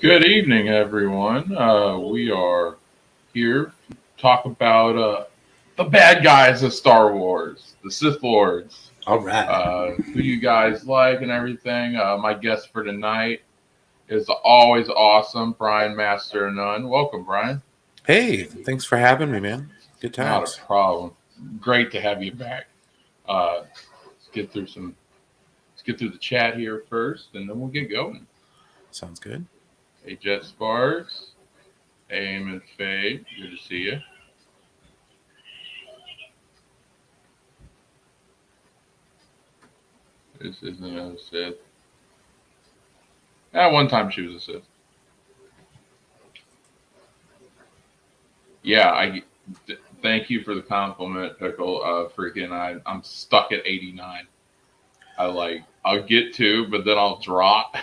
Good evening, everyone. We are here to talk about the bad guys of Star Wars, the Sith Lords, All right. who you guys like and everything. My guest for tonight is always awesome, Brian Master None. Welcome, Brian. Hey, thanks for having me, man. Good Not a times. problem. Great to have you back. Let's get through some. Let's get through the chat here first, and then we'll get going. Sounds good. Hey, Jet Sparks. Aim and Fade. Good to see you. This isn't a Sith. One time she was a Sith. Yeah, thank you for the compliment, Pickle. I'm stuck at 89. I'll get to, but then I'll drop.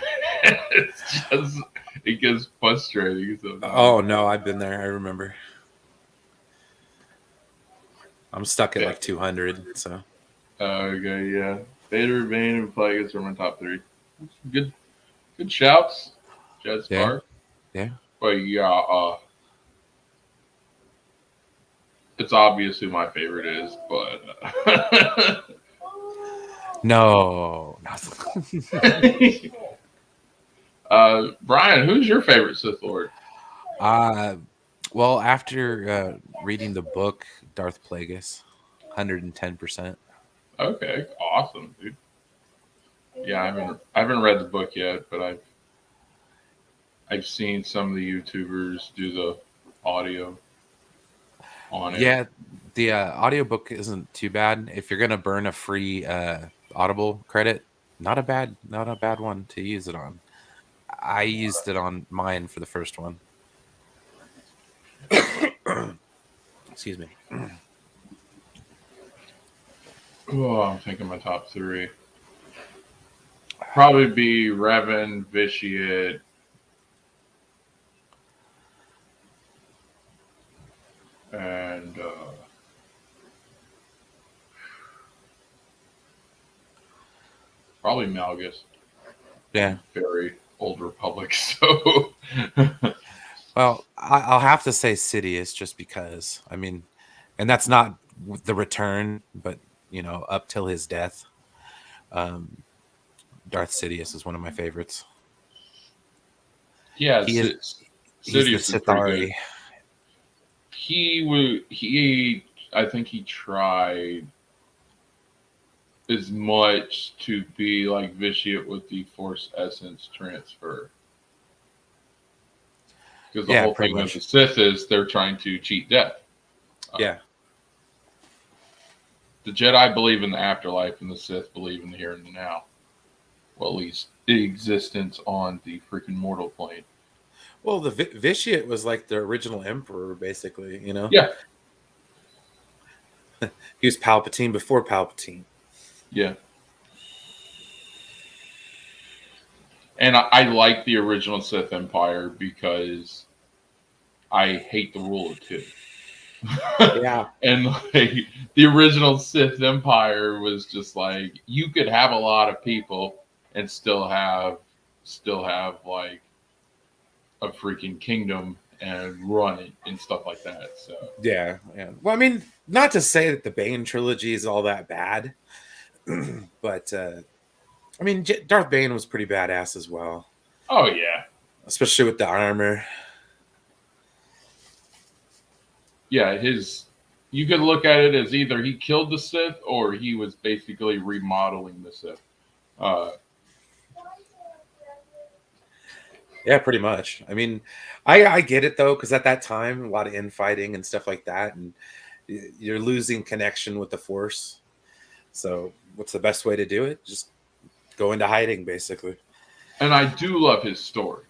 it's just it gets frustrating. Oh no, I've been there. I remember. I'm stuck at like 200. So. Okay, yeah. Vader, Bane, and Plagueis are my top three. Good, good shouts, Jet Spark. Yeah. But yeah, it's obvious who my favorite is, but No. Brian, who's your favorite Sith Lord? Well, after reading the book, Darth Plagueis, 110%. Okay, awesome, dude. Yeah, I haven't read the book yet, but I've seen some of the YouTubers do the audio on it. Yeah, the audiobook isn't too bad. If you're gonna burn a free Audible credit, not a bad one to use it on. I used it on mine for the first one. Excuse me. Oh, I'm thinking my top three. Probably be Revan, Vitiate, and probably Malgus. Yeah. Very old Republic, so. Well, I'll have to say Sidious just because. I mean, and that's not the return, but up till his death, Darth Sidious is one of my favorites. Yeah, he's the Sithari. I think he tried as much to be like Vitiate with the Force Essence transfer. Because the whole thing with the Sith is they're trying to cheat death. Yeah. The Jedi believe in the afterlife, and the Sith believe in the here and the now. Well, at least the existence on the freaking mortal plane. Well, the Vitiate was like the original Emperor, basically. Yeah. He was Palpatine before Palpatine. Yeah. And I like the original Sith Empire because I hate the rule of two. Yeah. And like the original Sith Empire was just like you could have a lot of people and still have like a freaking kingdom and run it and stuff like that. So yeah. Well, I mean, not to say that the Bane trilogy is all that bad, but I mean, Darth Bane was pretty badass as well. Oh yeah, especially with the armor. Yeah, you could look at it as either he killed the Sith or he was basically remodeling the Sith. Yeah, pretty much. I mean, I get it though, because at that time, a lot of infighting and stuff like that, and you're losing connection with the Force. So, what's the best way to do it? Just go into hiding, basically. And I do love his story.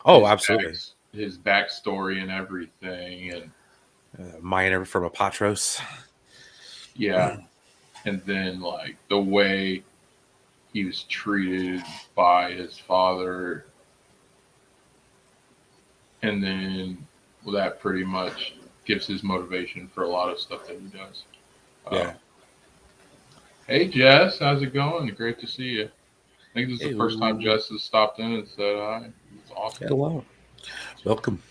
Oh, absolutely. His backstory and everything, and Minor from Apatros. Yeah, and then like the way he was treated by his father, and then that pretty much gives his motivation for a lot of stuff that he does. Yeah. Hey Jess, how's it going? Great to see you. I think this is Hey, the first time Jess has stopped in and said hi. It's awesome. hello. Welcome.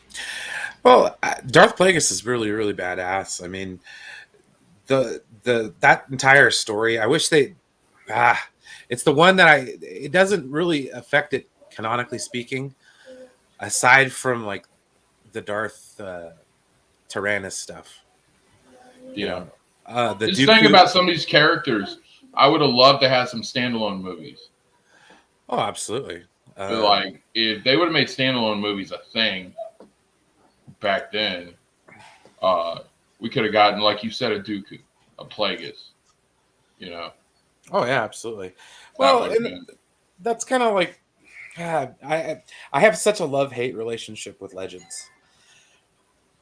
Well, Darth Plagueis is really, really badass. I mean, the that entire story. I wish they. It's the one that It doesn't really affect it canonically speaking, aside from like the Darth Tyrannus stuff. You Yeah. know, the Just think Dooku. about some of these characters. I would have loved to have some standalone movies. Oh, absolutely. But like, if they would have made standalone movies a thing back then, uh, we could have gotten, like you said, a Dooku, a Plagueis. You know, Oh yeah, absolutely. that Well, would have and been. that's kind of like I have such a love hate relationship with Legends.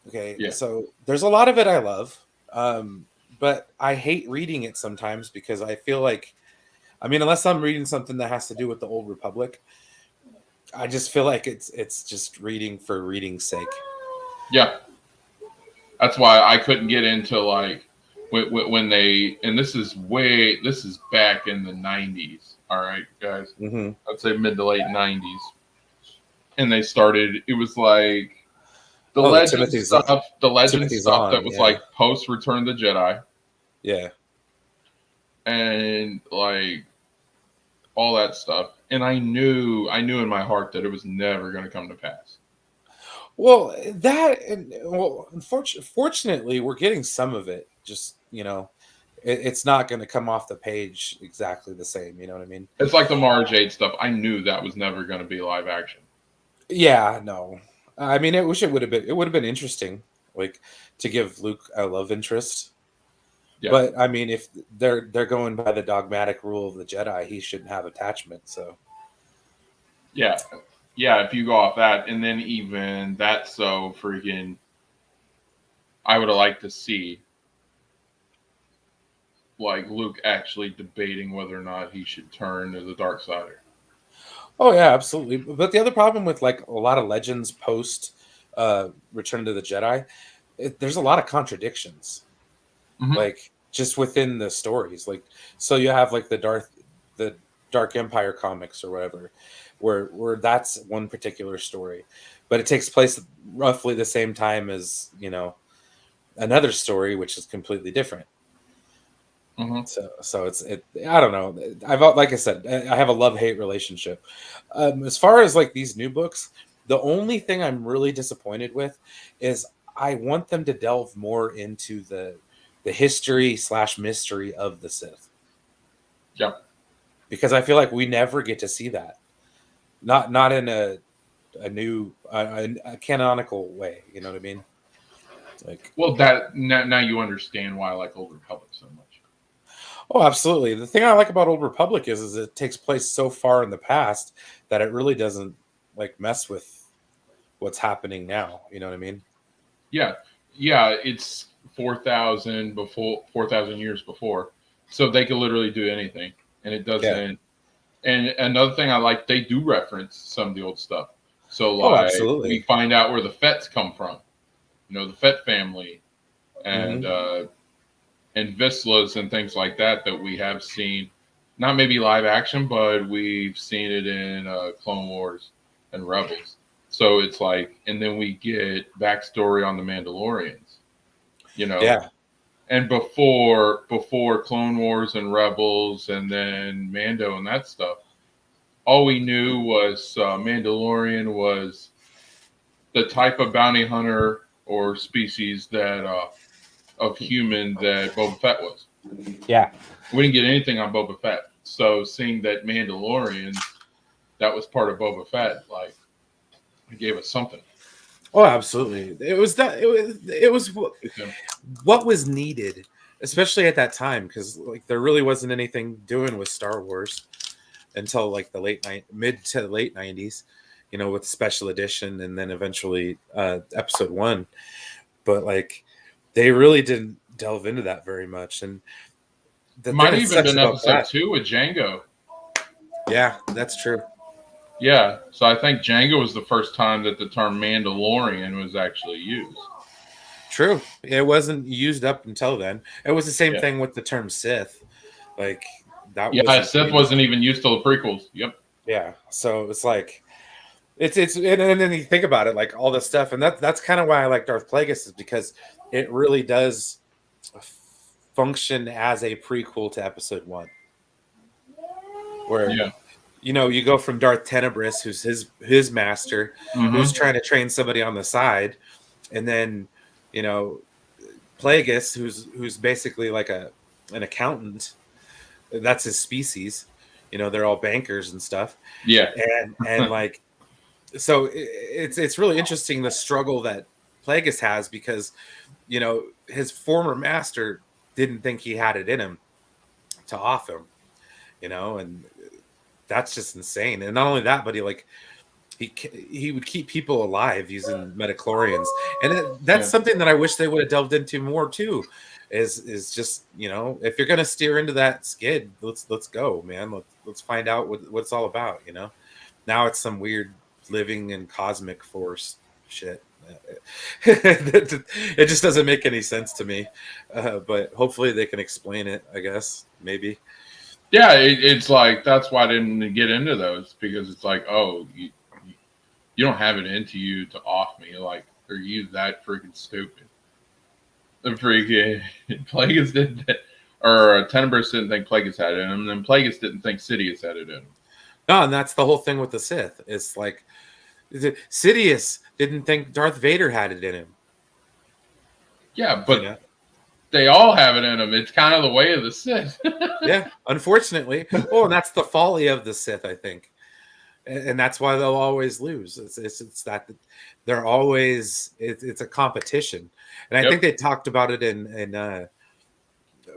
Okay, Yeah. so there's a lot of it I love, but I hate reading it sometimes because I feel like, I mean, unless I'm reading something that has to do with the Old Republic, I just feel like it's just reading for reading's sake. Yeah. That's why I couldn't get into like when they, and this is back in the 90s. All right, guys. Mm-hmm. I'd say mid to late 90s. And they started, it was like Oh, the legend Timothy's stuff that on, was yeah, like post Return of the Jedi, yeah. and like all that stuff. And I knew in my heart that it was never going to come to pass. Well, fortunately, we're getting some of it. Just it's not going to come off the page exactly the same. You know what I mean? It's like the Mara Jade stuff. I knew that was never going to be live action. Yeah, no. I mean, I wish it would have been. It would have been interesting, like to give Luke a love interest. Yeah. But I mean, if they're going by the dogmatic rule of the Jedi, he shouldn't have attachment. So Yeah. Yeah, if you go off that, and then even that's so freaking, I would have liked to see like Luke actually debating whether or not he should turn to the dark side. oh yeah, absolutely. But the other problem with like a lot of Legends post Return to the Jedi, there's a lot of contradictions. Mm-hmm. Like just within the stories, like so you have like the Dark Empire comics or whatever, where that's one particular story, but it takes place roughly the same time as another story which is completely different. Mm-hmm. So I don't know. Like I said, I have a love-hate relationship. As far as like these new books, the only thing I'm really disappointed with is I want them to delve more into the history / mystery of the Sith. Yep. Because I feel like we never get to see that. Not in a new a canonical way, you know what I mean? Like, Well, that now you understand why I like Old Republic so much. oh, absolutely. The thing I like about Old Republic is it takes place so far in the past that it really doesn't like mess with what's happening now. You know what I mean? Yeah. Yeah, it's 4,000 years before. So they could literally do anything. And it Yeah. doesn't. And another thing I like, they do reference some of the old stuff. So Oh, like we absolutely. find out where the Fets come from. The Fett family and Hmm. and Vislas and things like that we have seen, not maybe live action, but we've seen it in Clone Wars and Rebels. So it's like, and then we get backstory on the Mandalorians, you know, Yeah. and before Clone Wars and Rebels, and then Mando and that stuff. All we knew was Mandalorian was the type of bounty hunter or species that of human that Boba Fett was. Yeah. We didn't get anything on Boba Fett. So seeing that Mandalorians, that was part of Boba Fett, like it gave us something. Oh, absolutely. It was Okay. what was needed, especially at that time, because like there really wasn't anything doing with Star Wars until like the mid to late 90s, with special edition and then eventually episode 1. But like they really didn't delve into that very much. And the thing Might have that even sucks been about episode that, 2 with Django. yeah, that's true. Yeah. So I think Django was the first time that the term Mandalorian was actually used. True. It wasn't used up until then. It was the same Yeah. thing with the term Sith. Like that Yeah, wasn't Sith wasn't even used to the prequels. Yep. yeah. So it's like it's and then you think about it, like all this stuff, and that's kind of why I like Darth Plagueis is because it really does function as a prequel to Episode 1, where Yeah. you go from Darth Tenebris, who's his master, who's trying to train somebody on the side, and then you know Plagueis, who's basically like an accountant. That's his species. They're all bankers and stuff, Yeah. and like so it's really interesting the struggle that Plagueis has because his former master didn't think he had it in him to off him, and that's just insane. And not only that, but he would keep people alive using metachlorians, and that's Yeah. something that I wish they would have delved into more too. Is just if you're gonna steer into that skid, let's go, man. Let's find out what it's all about. Now it's some weird living and cosmic force shit. It just doesn't make any sense to me. But hopefully they can explain it. I guess maybe. Yeah, it's like that's why I didn't get into those because it's like, oh, you don't have it into you to off me, like, are you that freaking stupid? The freaking Plagueis didn't, or Tenebris didn't think Plagueis had it in him, and then Plagueis didn't think Sidious had it in him. No, and that's the whole thing with the Sith. It's like Sidious didn't think Darth Vader had it in him. Yeah, but they all have it in them. It's kind of the way of the Sith. Yeah, unfortunately. Oh, and that's the folly of the Sith, I think. And that's why they'll always lose. It's that they're always it's a competition. And I think they talked about it in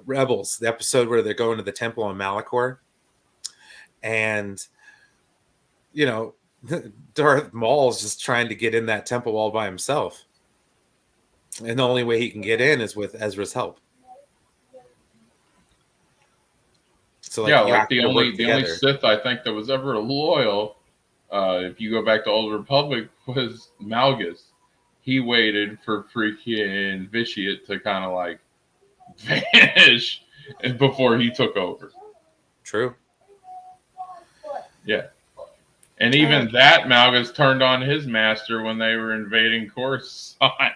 Rebels, the episode where they're going to the temple on Malachor. And Darth Maul's just trying to get in that temple all by himself. And the only way he can get in is with Ezra's help. So yeah, like the only Sith I think that was ever loyal, if you go back to Old Republic, was Malgus. He waited for freaking Vitiate to kind of like vanish and before he took over. True. Yeah. And even that Malgus turned on his master when they were invading Coruscant.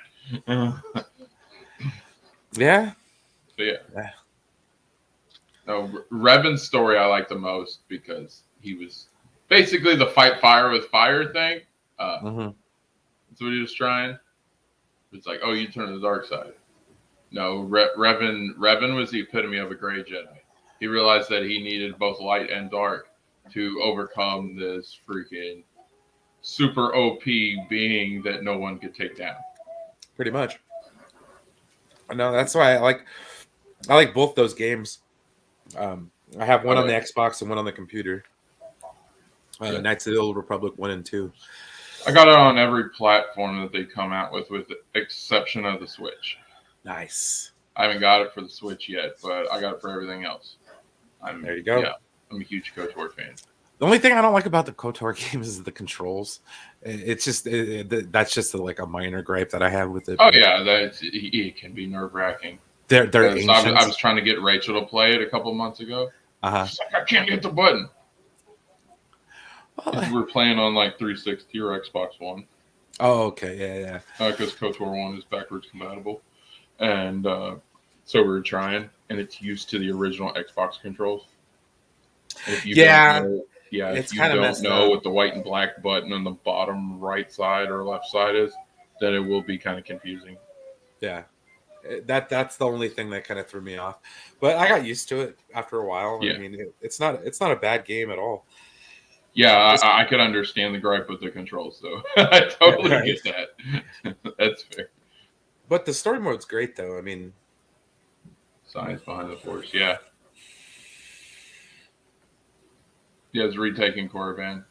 Yeah. So, yeah. No, Revan's story I like the most because he was basically the fight fire with fire thing. That's what he was trying. It's like, oh, you turn to the dark side. No, Revan was the epitome of a gray Jedi. He realized that he needed both light and dark to overcome this freaking super OP being that no one could take down. Pretty much. No, that's why I like both those games. I have one on the Xbox and one on the computer. Knights of the Old Republic 1 and 2. I got it on every platform that they come out with the exception of the Switch. Nice. I haven't got it for the Switch yet, but I got it for everything else. There you go. Yeah, I'm a huge KOTOR fan. The only thing I don't like about the KOTOR games is the controls. It's just that's just like a minor gripe that I have with it. Oh yeah, it can be nerve-wracking. They're I was trying to get Rachel to play it a couple months ago. She's like, I can't get the button. Well, we're playing on like 360 or Xbox One. Oh, okay, yeah. Because KOTOR 1 is backwards compatible, and so we were trying, and it's used to the original Xbox controls. If you if you don't know what the white and black button on the bottom right side or left side is, then it will be kind of confusing. Yeah. That's the only thing that kind of threw me off, but I got used to it after a while. Yeah. I mean, it's not a bad game at all. Yeah, I could understand the gripe with the controls, though. I totally get that. That's fair. But the story mode's great, though. I mean, science behind the force, yeah. Yeah, it's retaking Korriban.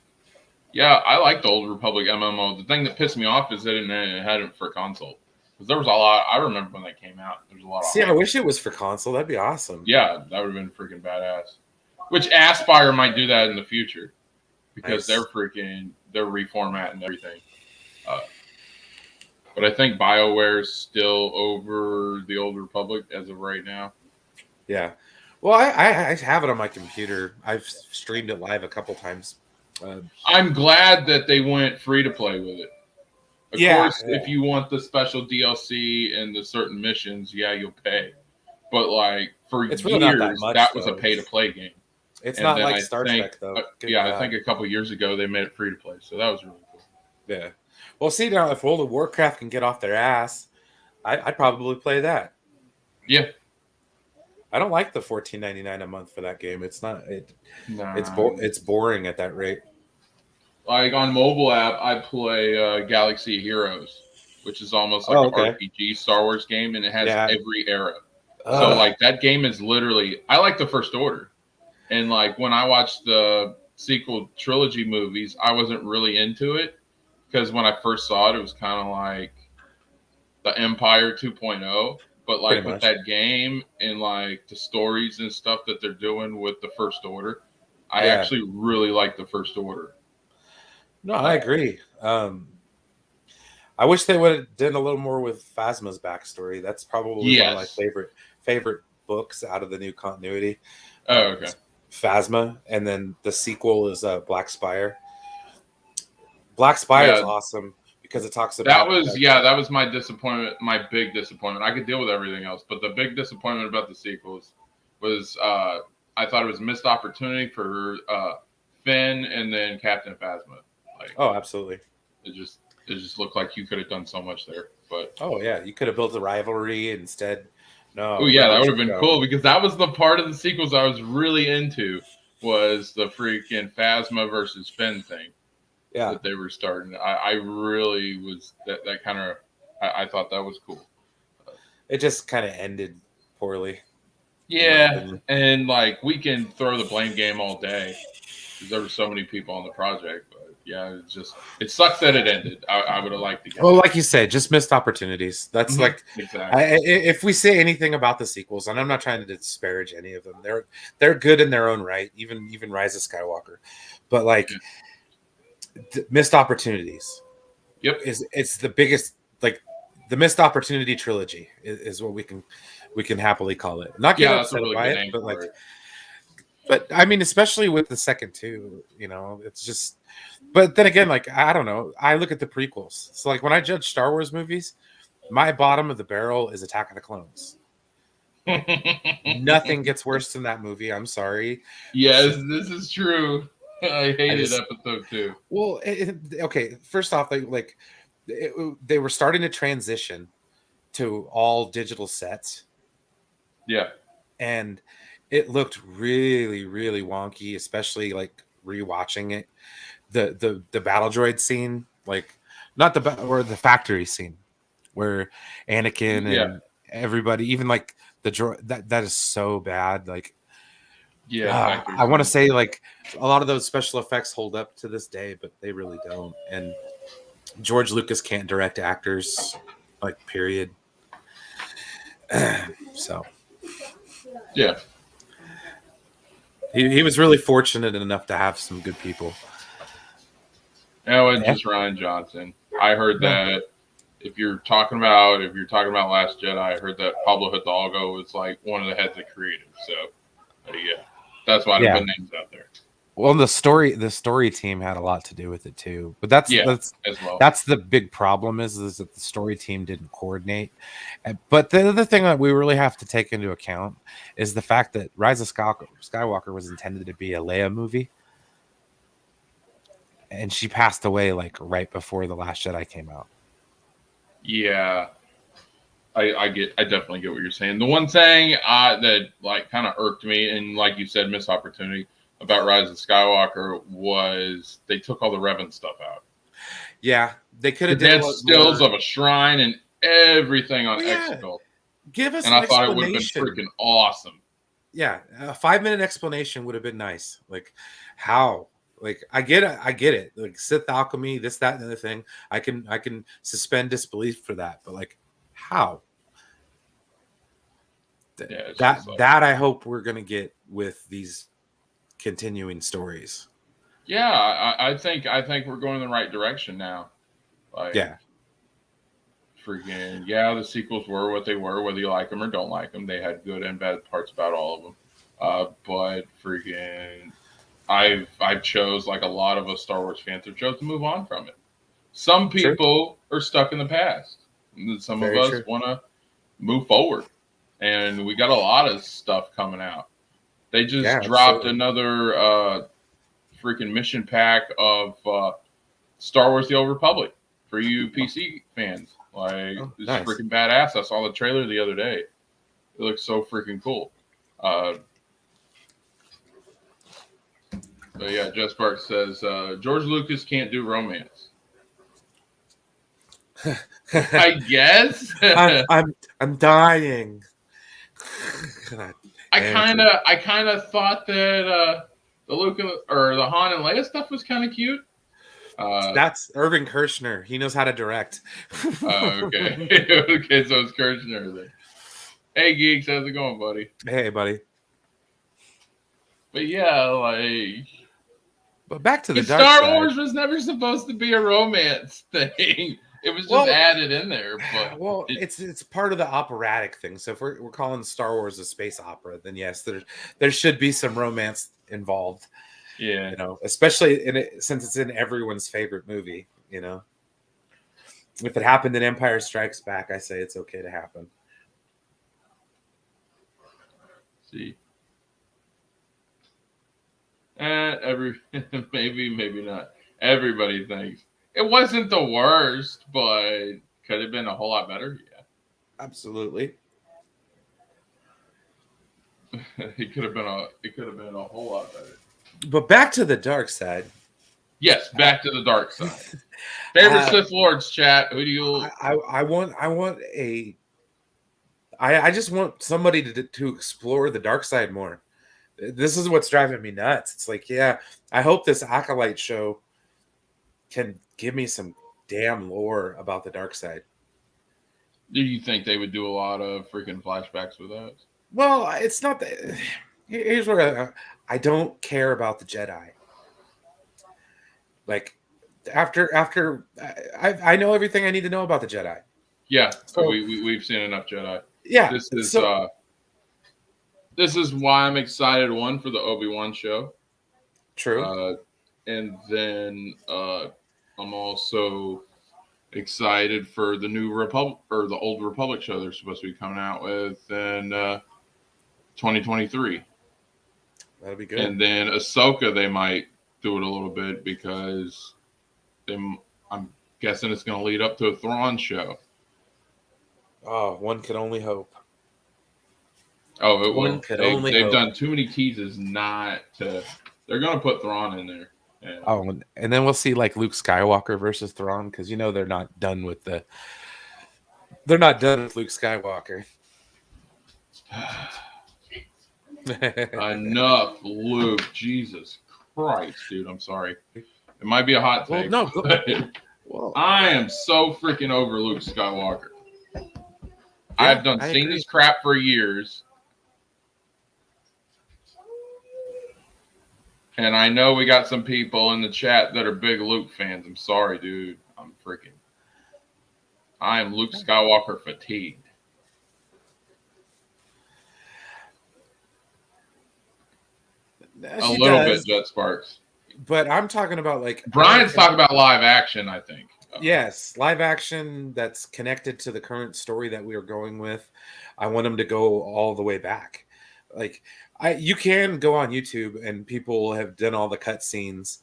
Yeah, I like the Old Republic MMO. The thing that pissed me off is that it had it for console. Because there was a lot. I remember when that came out. There was a lot. See, I wish it was for console. That'd be awesome. Yeah, that would have been freaking badass. Which Aspire might do that in the future, because they're reformatting everything. But I think BioWare's still over the Old Republic as of right now. Yeah. Well, I have it on my computer. I've streamed it live a couple times. Uh, I'm glad that they went free to play with it. Of yeah, course, yeah. if you want the special DLC and the certain missions, yeah, you'll pay. But like for It's really not that years, much that was a though. pay to play game. It's And not then like I Star think, Trek though. Good yeah, I God. think a couple years ago they made it free to play. So that was really cool. Yeah. Well, see now, if World of Warcraft can get off their ass, I'd probably play that. Yeah, I don't like the 14.99 a month for that game. It's not it. nah. It's boring at that rate. Like on mobile app, I play Galaxy Heroes, which is almost like Oh, an okay. RPG Star Wars game, and it has Yeah. every era. So Ugh. like that game is literally, I like the First Order, and like when I watched the sequel trilogy movies, I wasn't really into it because when I first saw it, it was kind of like the Empire 2.0. But Pretty like with much. that game and like the stories and stuff that they're doing with the First Order, I Yeah. actually really like the First Order. No, I Uh, agree. I wish they would have done a little more with Phasma's backstory. That's probably one of my yes. favorite books out of the new continuity. Oh, okay. Phasma, and then the sequel is Black Spire. Black Spire is Yeah, awesome because it talks that about was like yeah, that was my disappointment, my big disappointment. I could deal with everything else, but the big disappointment about the sequels was I thought it was missed opportunity for Finn and then Captain Phasma. Like oh, absolutely. it just it just looked like you could have done so much there. But Oh yeah, you could have built a rivalry instead. oh No, yeah, let that would those have been go. cool because that was the part of the sequels I was really into was the freaking Phasma versus Finn thing Yeah, that they were starting. I really was that kind of I thought that was cool. it just kind of ended poorly, in my Yeah, opinion. and like we can throw the blame game all day because there were so many people on the project. But yeah, it's just it sucks that it ended. I would have liked to get Well, that. like you said, just missed opportunities. That's like, Exactly. if we say anything about the sequels, and I'm not trying to disparage any of them, they're good in their own right. Even Rise of Skywalker, but like Yeah. missed opportunities Yep. is it's the biggest like the missed opportunity trilogy is what we can happily call it. Not get Yeah, that's a upset really by good it, name but for like it. but I mean, especially with the second two, it's just. But then again, like I don't know, I look at the prequels. So like when I judge Star Wars movies, my bottom of the barrel is Attack of the Clones. Like nothing gets worse than that movie. I'm sorry. It's Yes, just this is true. I I hated just episode two. well, okay. First off, they were starting to transition to all digital sets, Yeah. and it looked really really wonky, especially like rewatching it. The battle droid scene, like not or the factory scene where Anakin Yeah. and everybody, even like the droid, that is so bad. Like Yeah, the factory I want to scene. say like a lot of those special effects hold up to this day, but they really don't. And George Lucas can't direct actors, like period. So Yeah. he was really fortunate enough to have some good people. And it wasn't Yeah. just Ryan Johnson. I heard No. that if you're talking about Last Jedi, I heard that Pablo Hidalgo was like one of the heads of creative. So yeah, that's why I didn't Yeah. put names out there. Well, the story team had a lot to do with it too. But Yeah, as well. that's the big problem is that the story team didn't coordinate. But the other thing that we really have to take into account is the fact that Rise of Skywalker was intended to be a Leia movie, and she passed away like right before the Last Jedi came out. Yeah, I definitely get what you're saying. The one thing that like kind of irked me, and like you said, missed opportunity about Rise of Skywalker was they took all the Revan stuff out. Yeah, they could have Because did they a had lot stills more. of a shrine and everything on Well, yeah, Exegol, give us and an I thought it would have been explanation. freaking awesome. Yeah, a 5 minute explanation would have been nice. Like how? Like I get it. Like Sith alchemy, this, that, and the other thing. I can suspend disbelief for that. But like how? Yeah, it's That just like that I hope we're gonna get with these continuing stories. yeah, I think we're going in the right direction now. Like Yeah. freaking yeah, the sequels were what they were, whether you like them or don't like them. They had good and bad parts about all of them. But freaking, I've chose like a lot of us Star Wars fans have chose to move on from it. Some True. people are stuck in the past. Some of Very us true. want to move forward, and we got a lot of stuff coming out. They Yeah, just dropped absolutely. another freaking mission pack of Star Wars: The Old Republic for you PC fans. Like Oh, it's nice. freaking badass. I saw the trailer the other day. It looks so freaking cool. Uh, but yeah, Jess Park says George Lucas can't do romance. I guess. I'm I'm I'm dying. God damn it, dude. I kind of thought that the Luke or the Han and Leia stuff was kind of cute. Uh, That's Irving Kershner. He knows how to direct. okay, okay, so it's Kirchner then. Hey geeks, how's it going, buddy? Hey, buddy. But yeah, like But back to the dark Star side. Wars was never supposed to be a romance thing. It was just Well, added in there, but well, it, it's part of the operatic thing. So if we're calling Star Wars a space opera, then yes, there should be some romance involved. yeah. You know, especially in it since it's in everyone's favorite movie. You know, if it happened in Empire Strikes Back, I say it's okay to happen. See, every maybe not. Everybody thinks it wasn't the worst, but could have been a whole lot better. Absolutely. Yeah, it could have been a whole lot better. But back to the dark side. Yes, back to the dark side. Favorite Uh, Sith Lords, chat. Who do you? I want a I just want somebody to explore the dark side more. This is what's driving me nuts. It's like, yeah, I hope this Acolyte show can give me some damn lore about the dark side. Do you think they would do a lot of freaking flashbacks with that? Well, it's not that. Here's where I don't care about the Jedi. Like after I know everything I need to know about the Jedi. Yeah, So we've seen enough Jedi. yeah, This is so this is why I'm excited. One for the Obi-Wan show, true. uh, and then I'm also excited for the new Republic or the old Republic show they're supposed to be coming out with in 2023. That'll be good. And then Ahsoka, they might do it a little bit because they, I'm guessing it's going to lead up to a Thrawn show. Oh, one could only hope. Oh, it One will. could only They've hope. done too many teases not to. They're going to put Thrawn in there. Yeah. Oh, and then we'll see like Luke Skywalker versus Thrawn because you know they're not done with Luke Skywalker. Enough, Luke. Jesus Christ, dude. I'm sorry. It might be a hot Well, take. no, but well, I am so freaking over Luke Skywalker. yeah, I've I seen agree. this crap for years. And I know we got some people in the chat that are big Luke fans. I'm sorry, dude. I am Luke Skywalker fatigued. A She little does, bit, Jet Sparks. but I'm talking about like Brian's talking about live action, I think. yes, live action that's connected to the current story that we are going with. I want them to go all the way back. Like you can go on YouTube and people have done all the cut scenes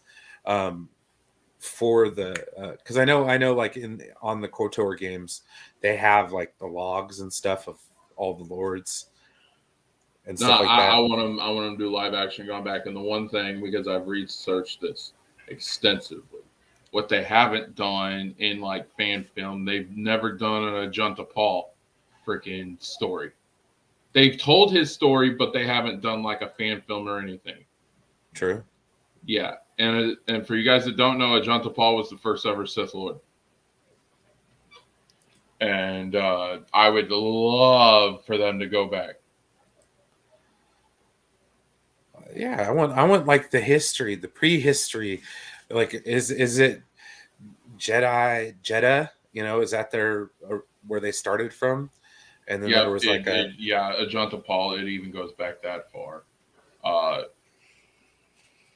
for the because I know like on the KOTOR games they have like the logs and stuff of all the lords and No, stuff like that. I want them. I want them to do live action, going back. And the one thing, because I've researched this extensively, what they haven't done in like fan film, they've never done an Ajunta Paul freaking story. They've told his story, but they haven't done like a fan film or anything. True. Yeah, and for you guys that don't know, Ajunta Paul was the first ever Sith Lord, and I would love for them to go back. Yeah, I want like the history, the prehistory. Like, is it Jeddah? You know, is that their where they started from? And then there Yep, was like Ajunta Paul. It even goes back that far. Uh,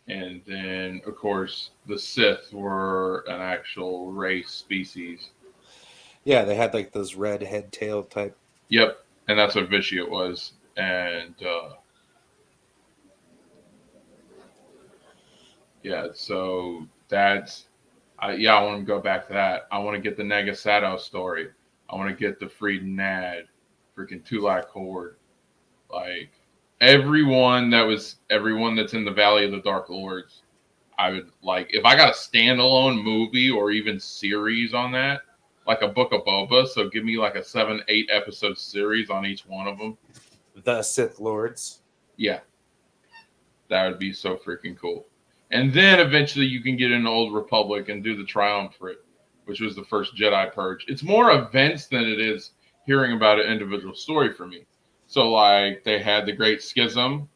and then, of course, the Sith were an actual race species. Yeah, they had like those red head tail type. Yep, and that's what Vitiate was. And yeah, so that's yeah. I want to go back to that. I want to get the Negasato story. I want to get the Freed Nad, freaking Tulak Horde, like everyone that's in the Valley of the Dark Lords. I would like if I got a standalone movie or even series on that, like a Book of Boba. So give me like a 7, 8 episode series on each one of them. The Sith Lords. Yeah, that would be so freaking cool. And then eventually you can get into Old Republic and do the Triumvirate, which was the first Jedi Purge. It's more events than it is hearing about an individual story for me. So like they had the Great Schism,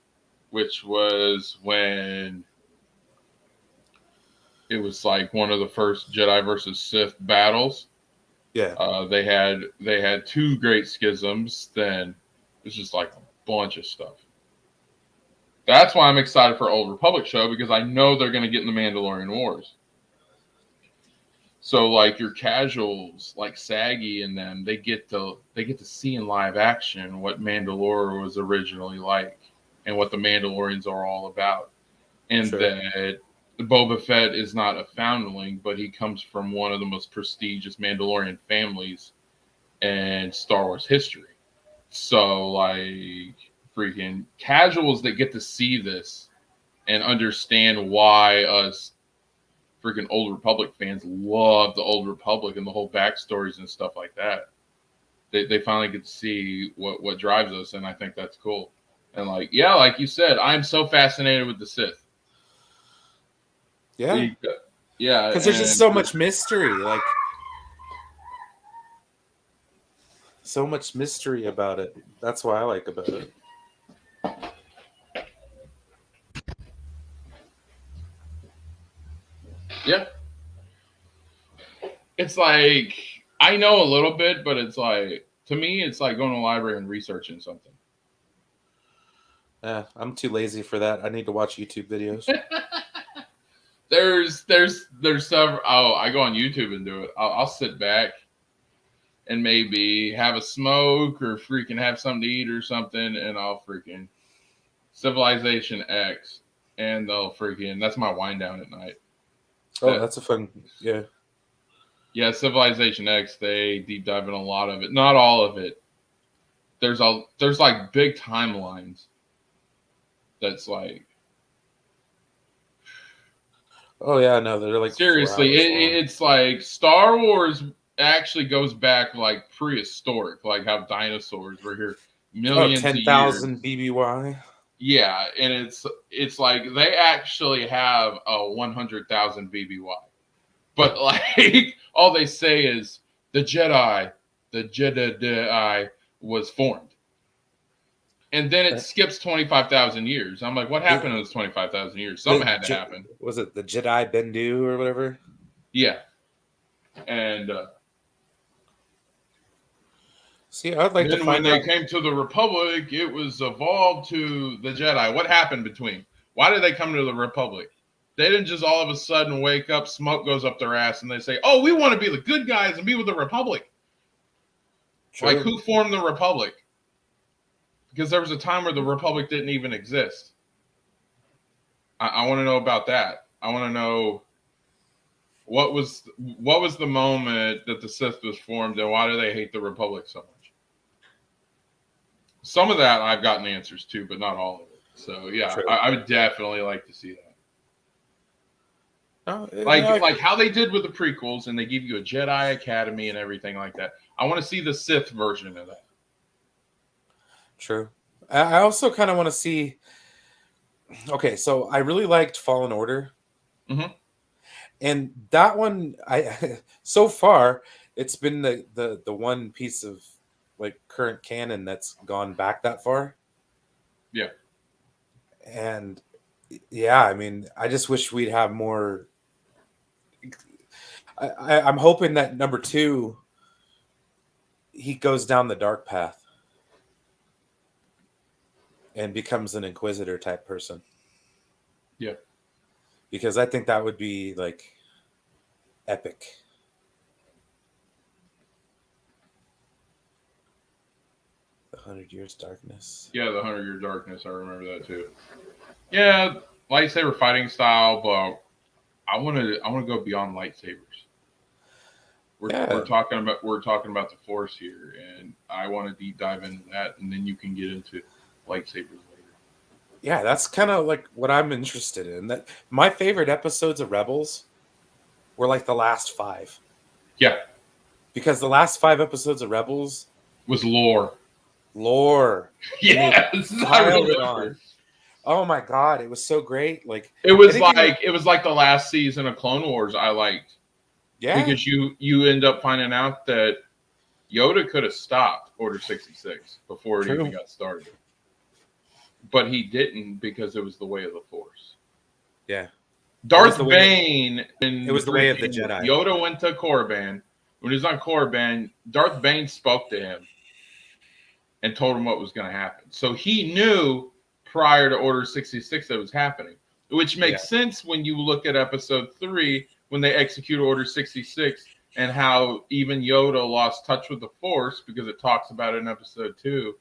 which was when it was like one of the first Jedi versus Sith battles. Yeah. They had 2 Great Schisms. Then it's just like a bunch of stuff. That's why I'm excited for Old Republic show because I know they're going to get in the Mandalorian Wars. So like your casuals like Saggy and them, they get to see in live action what Mandalore was originally like and what the Mandalorians are all about. And Sure. that Boba Fett is not a foundling, but he comes from one of the most prestigious Mandalorian families in Star Wars history. So like freaking casuals that get to see this and understand why us freaking Old Republic fans love the Old Republic and the whole backstories and stuff like that. They finally get to see what drives us, and I think that's cool. And like, yeah, like you said, I'm so fascinated with the Sith. Yeah. Yeah. Because there's just so much mystery. Like, so much mystery about it. That's what I like about it. Yeah. It's like, I know a little bit, but it's like, to me, it's like going to the library and researching something. Yeah, I'm too lazy for that. I need to watch YouTube videos. There's several. Oh, I go on YouTube and do it. I'll sit back and maybe have a smoke or freaking have something to eat or something, and I'll freaking Civilization X, and they'll freaking that's my wind down at night. Oh, that's a fun, yeah. Yeah, Civilization X, they deep dive in a lot of it. Not all of it. There's like big timelines. That's like Oh yeah, no, they're like seriously, it's like Star Wars actually goes back like prehistoric, like how dinosaurs were here millions 10,000 of years. BBY. Yeah, and it's like they actually have a 100,000 BBY, but like all they say is the Jedi was formed. And then it skips 25,000 years. I'm like, what happened in those 25,000 years? Something had to happen. Was it the Jedi Bendu or whatever? Yeah. And see, I'd like to find when they came to the Republic, it was evolved to the Jedi. What happened between? Why did they come to the Republic? They didn't just all of a sudden wake up, smoke goes up their ass, and they say, oh, we want to be the good guys and be with the Republic. True. Like, who formed the Republic? Because there was a time where the Republic didn't even exist. I want to know about that. I want to know what was the moment that the Sith was formed, and why do they hate the Republic so much? Some of that I've gotten answers to, but not all of it. So yeah, I would definitely like to see that. Like how they did with the prequels, and they give you a Jedi Academy and everything like that. I want to see the Sith version of that. True. I also kind of want to see. Okay, so I really liked Fallen Order, and that one, so far it's been the one piece of like current canon that's gone back that far. Yeah, and yeah, I mean, I just wish we'd have more. I'm hoping that number 2, he goes down the dark path. and becomes an Inquisitor type person. Yeah. Because I think that would be like epic. The 100 Years Darkness. Yeah, the 100 Year Darkness. I remember that too. Yeah, lightsaber fighting style, but I want to go beyond lightsabers. We're Yeah. talking about the Force here, and I want to deep dive into that, and then you can get into lightsabers later. Yeah, that's kind of like what I'm interested in. That my favorite episodes of Rebels were like the last 5. Yeah, Because the last 5 episodes of Rebels, was lore. lore, and they Yes, I piled it on. remember. Oh my god, it was so great. Like It was anything, like it was like the last season of Clone Wars. I liked yeah, because you end up finding out that Yoda could have stopped Order 66 before it even true. got started, but he didn't because it was the way of the Force. Yeah, it was Darth the way. Bane It and was the way of the freaking Jedi. Yoda went to Korriban. When he was on Korriban, Darth Bane spoke to him and told him what was going to happen. So he knew prior to Order 66 that was happening, which makes sense when you look at Episode 3 when they execute Order 66 and how even Yoda lost touch with the Force because it talks about it in Episode 2.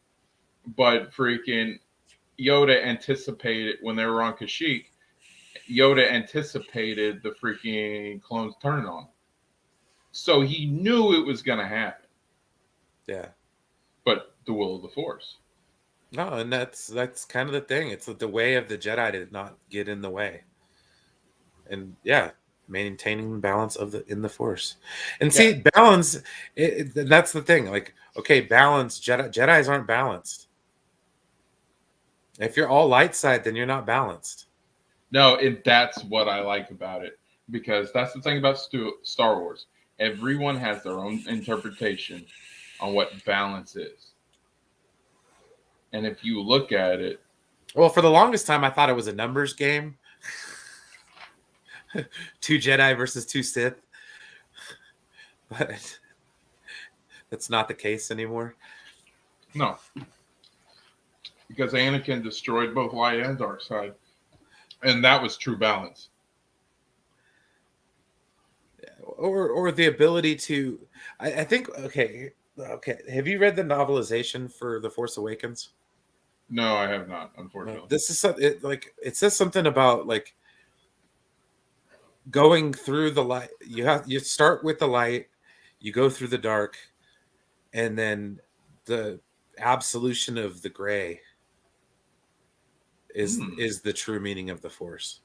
But freaking Yoda anticipated when they were on Kashyyyk. Yoda anticipated the freaking clones turning on him. So he knew it was going to happen. Yeah. But the will of the Force. No, and that's kind of the thing. It's the way of the Jedi to not get in the way. And yeah, maintaining balance of the in the Force. And see, balance. That's the thing. Like, okay, balance. Jedi's aren't balanced. If you're all light side, then you're not balanced. No, that's what I like about it because that's the thing about Star Wars. Everyone has their own interpretation on what balance is. And if you look at it, Well, for the longest time, I thought it was a numbers game. 2 Jedi versus 2 Sith. But that's not the case anymore. no, because Anakin destroyed both light and dark side, and that was true balance. Or the ability to, I think. Okay. Have you read the novelization for The Force Awakens? No, I have not, unfortunately. This is it says something about like going through the light. You start with the light, you go through the dark, and then the absolution of the gray is the true meaning of the Force.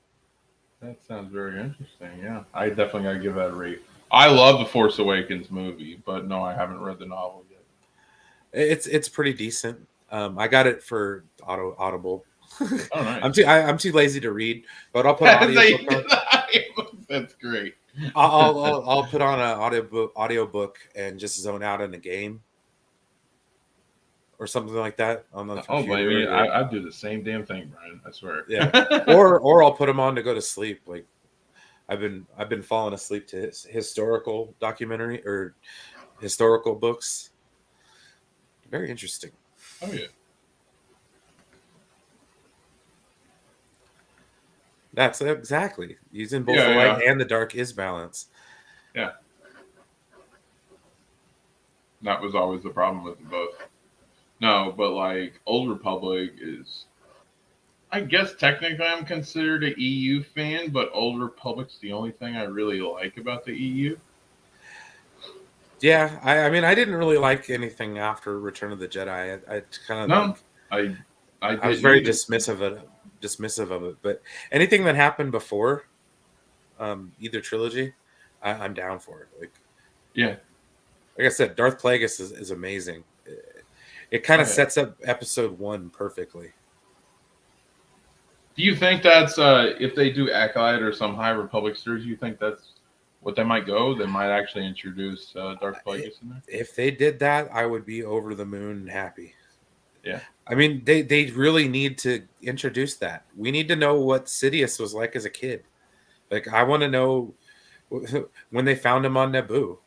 That sounds very interesting. Yeah, I definitely gotta give that a rate. I love the Force Awakens movie, but no, I haven't read the novel yet. It's pretty decent. I got it for Audible. Oh, nice. I'm too lazy to read, but I'll put an audiobook on. That's great. I'll put on an audiobook and just zone out in a game or something like that on the computer. I do the same damn thing, Brian. I swear. Yeah. or I'll put them on to go to sleep. Like I've been falling asleep to historical documentary or historical books. Very interesting. Oh yeah. That's exactly using both the light and the dark is balance. Yeah. That was always the problem with them both. No, but like Old Republic is, I guess technically I'm considered an EU fan, but Old Republic's the only thing I really like about the EU. Yeah, I mean I didn't really like anything after Return of the Jedi. I kind of I was very dismissive of it. But anything that happened before either trilogy, I'm down for it. Like I said, Darth Plagueis is amazing. It kind of sets up Episode 1 perfectly. Do you think that's if they do Acolyte or some High Republic series? You think that's what they might go? They might actually introduce Darth Plagueis in there. If they did that, I would be over the moon and happy. Yeah. I mean, they really need to introduce that. We need to know what Sidious was like as a kid. Like, I want to know when they found him on Naboo.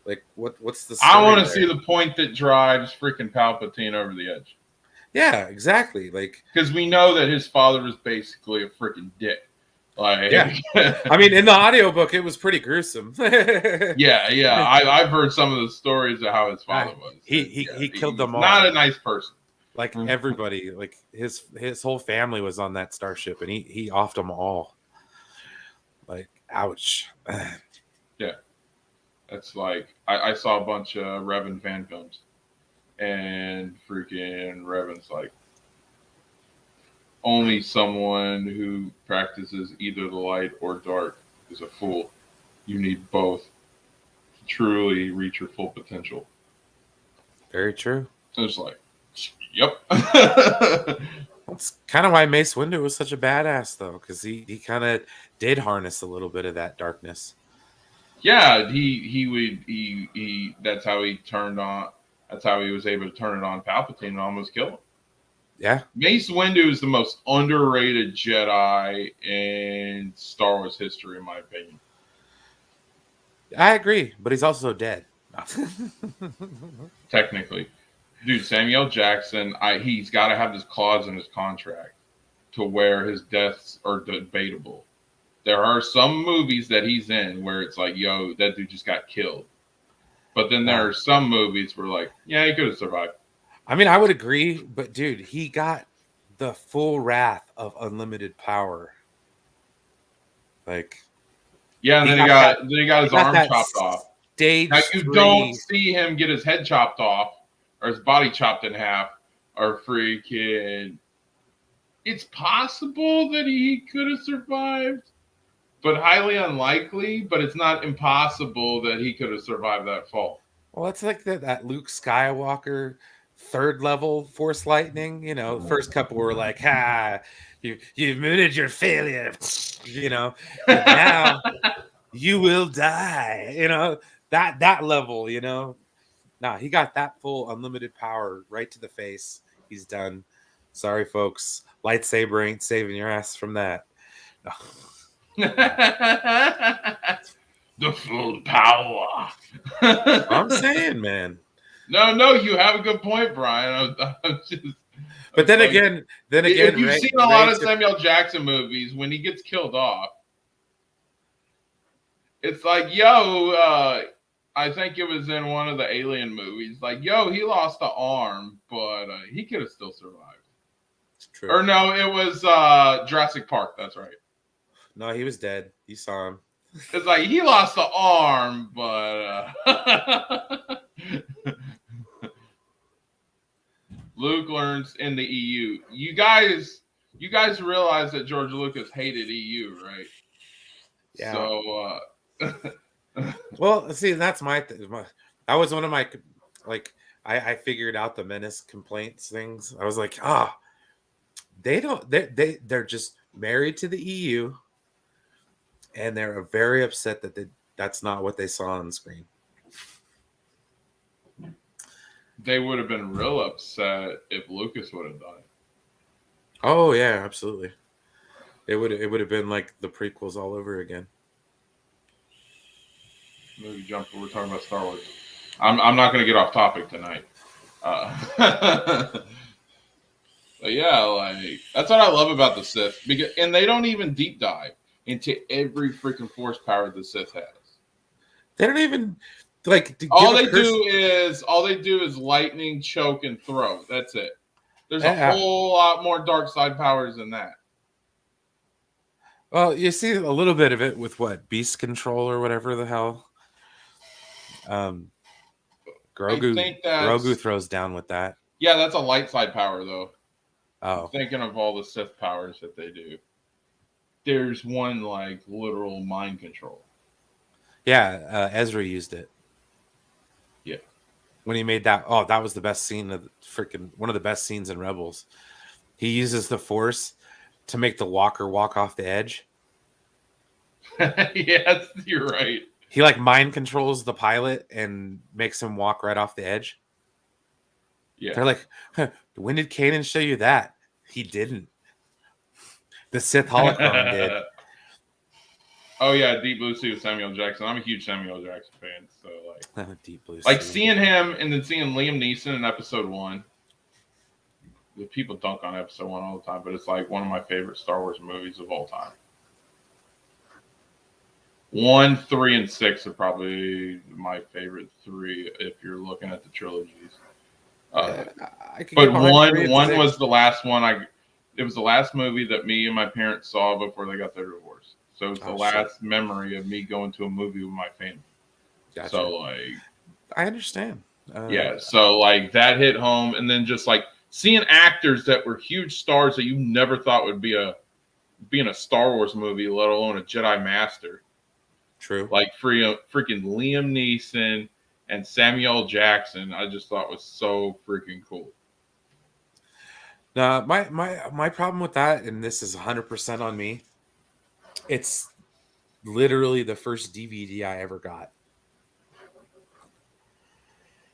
Like, what's the story I want to there? see the point that drives freaking Palpatine over the edge. Yeah, exactly. Like, because we know that his father was basically a freaking dick. Like, yeah. I mean, in the audiobook, it was pretty gruesome. yeah. I've heard some of the stories of how his father was. And, He he killed was them not all. a nice person. Like everybody, like his whole family was on that starship, and he offed them all. Like, ouch. Yeah, that's like I saw a bunch of Revan fan films, and freaking Revan's like, only someone who practices either the light or dark is a fool. You need both to truly reach your full potential. Very true. It's like, yep. That's kind of why Mace Windu was such a badass, though, because he kind of did harness a little bit of that darkness. Yeah, he that's how he turned on. That's how he was able to turn it on Palpatine and almost kill him. Yeah, Mace Windu is the most underrated Jedi in Star Wars history, in my opinion. I agree, but he's also dead. Technically, dude, Samuel Jackson, he's got to have this clause in his contract to where his deaths are debatable. There are some movies that he's in where it's like, yo, that dude just got killed. But then there are some movies where, like, yeah, he could have survived. I mean, I would agree, but dude, he got the full wrath of unlimited power. Like, yeah, and then he got his arm chopped off. Stage Now you 3. don't see him get his head chopped off or his body chopped in half or freaking. It's possible that he could have survived, but highly unlikely. But it's not impossible that he could have survived that fall. Well, it's like that Luke Skywalker third level Force lightning. You know, first couple were like, "Ha, you've admitted your failure." You know, but now you will die. You know that level. You know, nah, he got that full unlimited power right to the face. He's done. Sorry, folks. Lightsaber ain't saving your ass from that. The full power. I'm saying, man. No, you have a good point, Brian. But then again, if you've seen a lot of Ray Samuel Jackson movies, when he gets killed off, it's like, yo, I think it was in one of the Alien movies. Like, yo, he lost the arm, but he could have still survived. True. Or no, it was Jurassic Park. That's right. No, he was dead. You saw him. It's like he lost the arm, but Luke learns in the EU. You guys realize that George Lucas hated EU, right? Yeah. So, well, see, that's that was one of my, like, I figured out the Menace complaints things. I was like, they're just married to the EU, and they're very upset that that's not what they saw on screen. They would have been real upset if Lucas would have done it. Oh yeah, absolutely. It would have been like the prequels all over again. Maybe jump. We're talking about Star Wars. I'm not going to get off topic tonight. But yeah, like that's what I love about the Sith, and they don't even deep dive into every freaking force power the Sith has. They don't even like. All they do is lightning, choke, and throw. That's it. There's a whole lot more dark side powers than that. Well, you see a little bit of it with what Beast Control or whatever the hell. Grogu throws down with that. Yeah, that's a light side power though. Oh, I'm thinking of all the Sith powers that they do. There's one like literal mind control. Yeah, Ezra used it. Yeah, when he made that. Oh, that was the best scene of one of the best scenes in Rebels. He uses the Force to make the walker walk off the edge. Yes, you're right. He like mind controls the pilot and makes him walk right off the edge. Yeah. They're like, when did Kanan show you that? He didn't. The Sith holocron did. Oh yeah, Deep Blue Sea with Samuel Jackson. I'm a huge Samuel Jackson fan, so like Deep Blue Sea. Like seeing him and then seeing Liam Neeson in episode 1. the people dunk on episode 1 all the time, but it's like one of my favorite Star Wars movies of all time. 1, 3, and 6 are probably my favorite 3 if you're looking at the trilogies. I could But get behind 3 and one 6. was the last one. It was the last movie that me and my parents saw before they got their divorce. So it's the last memory of me going to a movie with my family. Gotcha. So like, I understand. Yeah, so like that hit home, and then just like seeing actors that were huge stars that you never thought would be in a Star Wars movie, let alone a Jedi Master. True. Like freaking Liam Neeson and Samuel Jackson, I just thought was so freaking cool. Now, my problem with that, and this is 100% on me, it's literally the first DVD I ever got.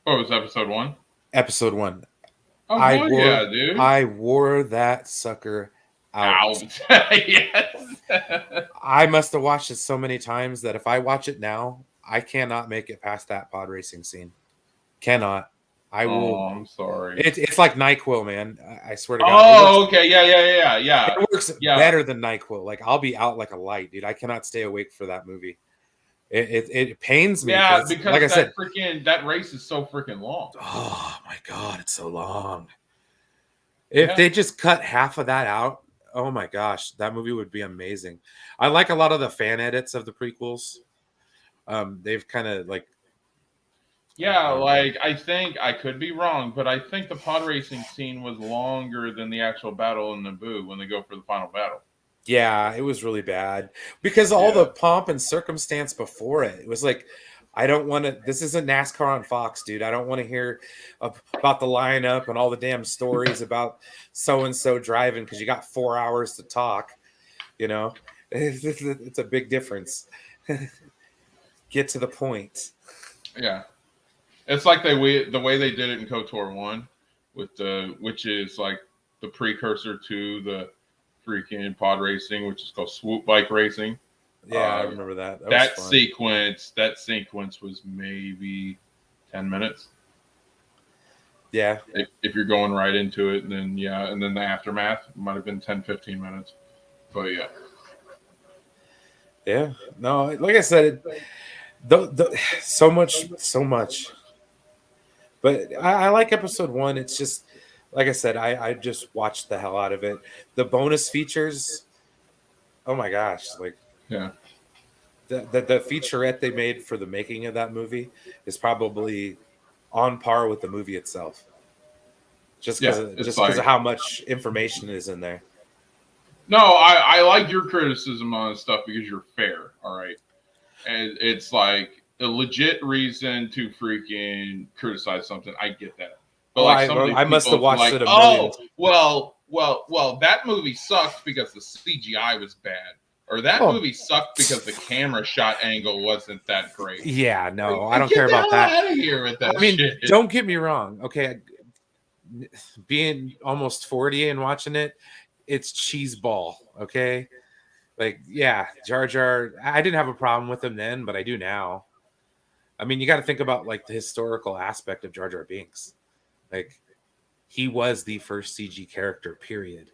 Oh, it was episode 1? Episode 1. Oh, yeah, dude. I wore that sucker out. Yes. I must have watched it so many times that if I watch it now, I cannot make it past that pod racing scene. Cannot. I will. Oh, I'm sorry. It's like NyQuil, man. I swear to God. Oh, okay. Yeah. It works better than NyQuil. Like, I'll be out like a light, dude. I cannot stay awake for that movie. It pains me. Yeah, because like I said, that race is so freaking long. Oh my God, it's so long. If they just cut half of that out, oh my gosh, that movie would be amazing. I like a lot of the fan edits of the prequels. They've kind of like, like I think I could be wrong, but I think the pod racing scene was longer than the actual battle in Naboo when they go for the final battle. Yeah, it was really bad because all the pomp and circumstance before it. It was like, I don't want to. This isn't NASCAR on Fox, dude. I don't want to hear about the lineup and all the damn stories about so and so driving because you got 4 hours to talk. You know, it's a big difference. Get to the point. Yeah, it's like the way they did it in KOTOR 1 which is like the precursor to the freaking pod racing, which is called swoop bike racing. Yeah, I remember that. That sequence was maybe 10 minutes. Yeah. If you're going right into it, and then and then the aftermath might have been 10, 15 minutes. But yeah. Yeah. No, like I said, so much. But I like episode 1. It's just, like I said, I just watched the hell out of it. The bonus features, oh my gosh, like yeah. The featurette they made for the making of that movie is probably on par with the movie itself. Just because of how much information is in there. No, I like your criticism on this stuff because you're fair, all right? And it's like a legit reason to freaking criticize something. I get that. But I must have watched it a million. Well, that movie sucked because the CGI was bad. Or that movie sucked because the camera shot angle wasn't that great. Yeah, no, I don't care about that. Get out of here with that shit. Don't get me wrong. Okay, being almost 40 and watching it, it's cheeseball. Okay, like Jar Jar. I didn't have a problem with him then, but I do now. I mean, you got to think about like the historical aspect of Jar Jar Binks. Like, he was the first CG character. Period.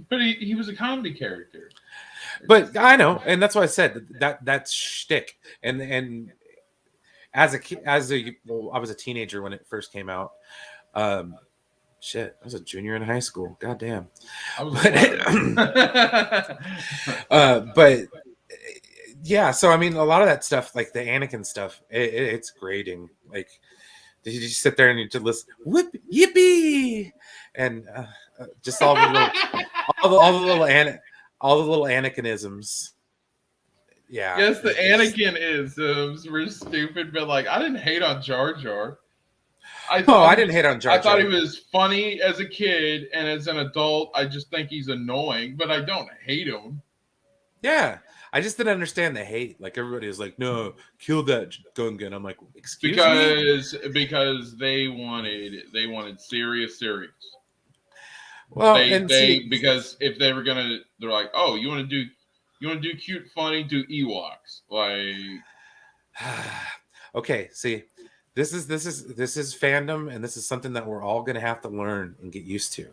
But he was a comedy character. But I know, and that's why I said that's shtick. And I was a teenager when it first came out. I was a junior in high school. God damn. But yeah, so I mean, a lot of that stuff, like the Anakin stuff, it's grating. Like, did you just sit there and you just listen, whoop, yippee, and just all the little Anakinisms. Yeah. Yes, the Anakinisms were stupid, but like I didn't hate on Jar Jar. I didn't hate on Jar Jar. I thought he was funny as a kid, and as an adult, I just think he's annoying, but I don't hate him. Yeah. I just didn't understand the hate. Like, everybody was like, "No, kill that Gungan." I'm like, "Excuse me?" Because they wanted serious. Well, because if they were gonna, they're like, "Oh, you want to do cute, funny, do Ewoks?" Like, okay, see, This is fandom, and this is something that we're all going to have to learn and get used to.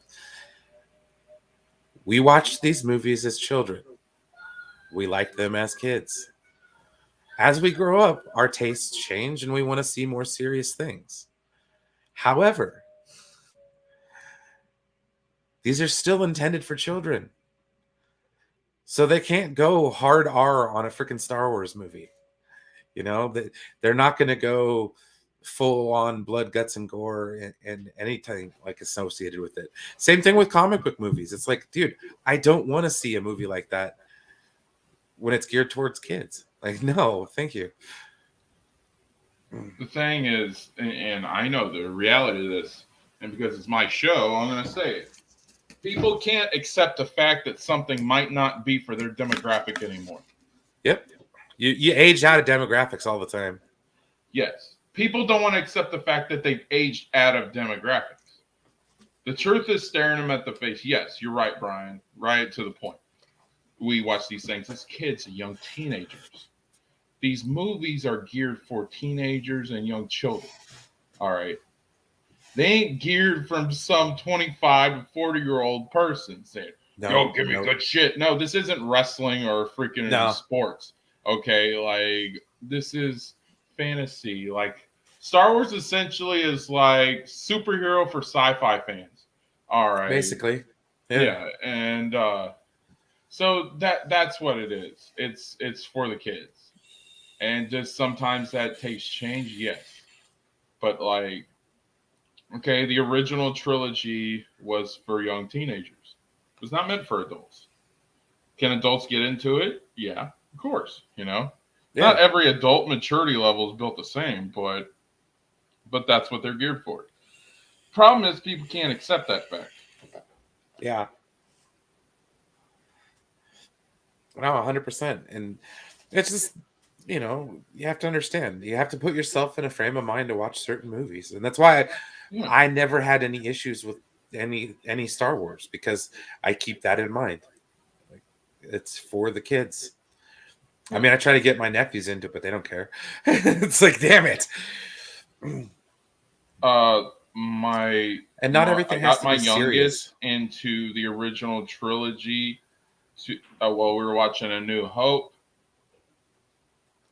We watched these movies as children. We liked them as kids. As we grow up, our tastes change and we want to see more serious things. However, these are still intended for children. So they can't go hard R on a freaking Star Wars movie. They're not going to go full on blood, guts, and gore and anything like associated with it. Same thing with comic book movies. It's like, dude, I don't want to see a movie like that when it's geared towards kids. Like, no, thank you. The thing is, and I know the reality of this, and because it's my show, I'm going to say it. People can't accept the fact that something might not be for their demographic anymore. Yep. You age out of demographics all the time. Yes. People don't want to accept the fact that they've aged out of demographics. The truth is staring them at the face. Yes, you're right, Brian. Right to the point. We watch these things as kids and young teenagers. These movies are geared for teenagers and young children. All right. They ain't geared from some 25 to 40-year-old person saying, yo, give me good shit. No, this isn't wrestling or freaking sports. Okay. Like, this is fantasy. Like, Star Wars essentially is like superhero for sci-fi fans. All right. Basically. Yeah. And so that's what it is. It's for the kids. And just sometimes that taste change, yes. But like, okay, the original trilogy was for young teenagers. It was not meant for adults. Can adults get into it? Yeah, of course. Not every adult maturity level is built the same, but that's what they're geared for. Problem is, people can't accept that fact. Yeah. No, 100%. And it's just, you have to understand. You have to put yourself in a frame of mind to watch certain movies. And that's why I never had any issues with any Star Wars, because I keep that in mind. Like, it's for the kids. I mean, I try to get my nephews into it, but they don't care. It's like, damn it. And not everything has to be serious. I got my youngest into the original trilogy while we were watching A New Hope.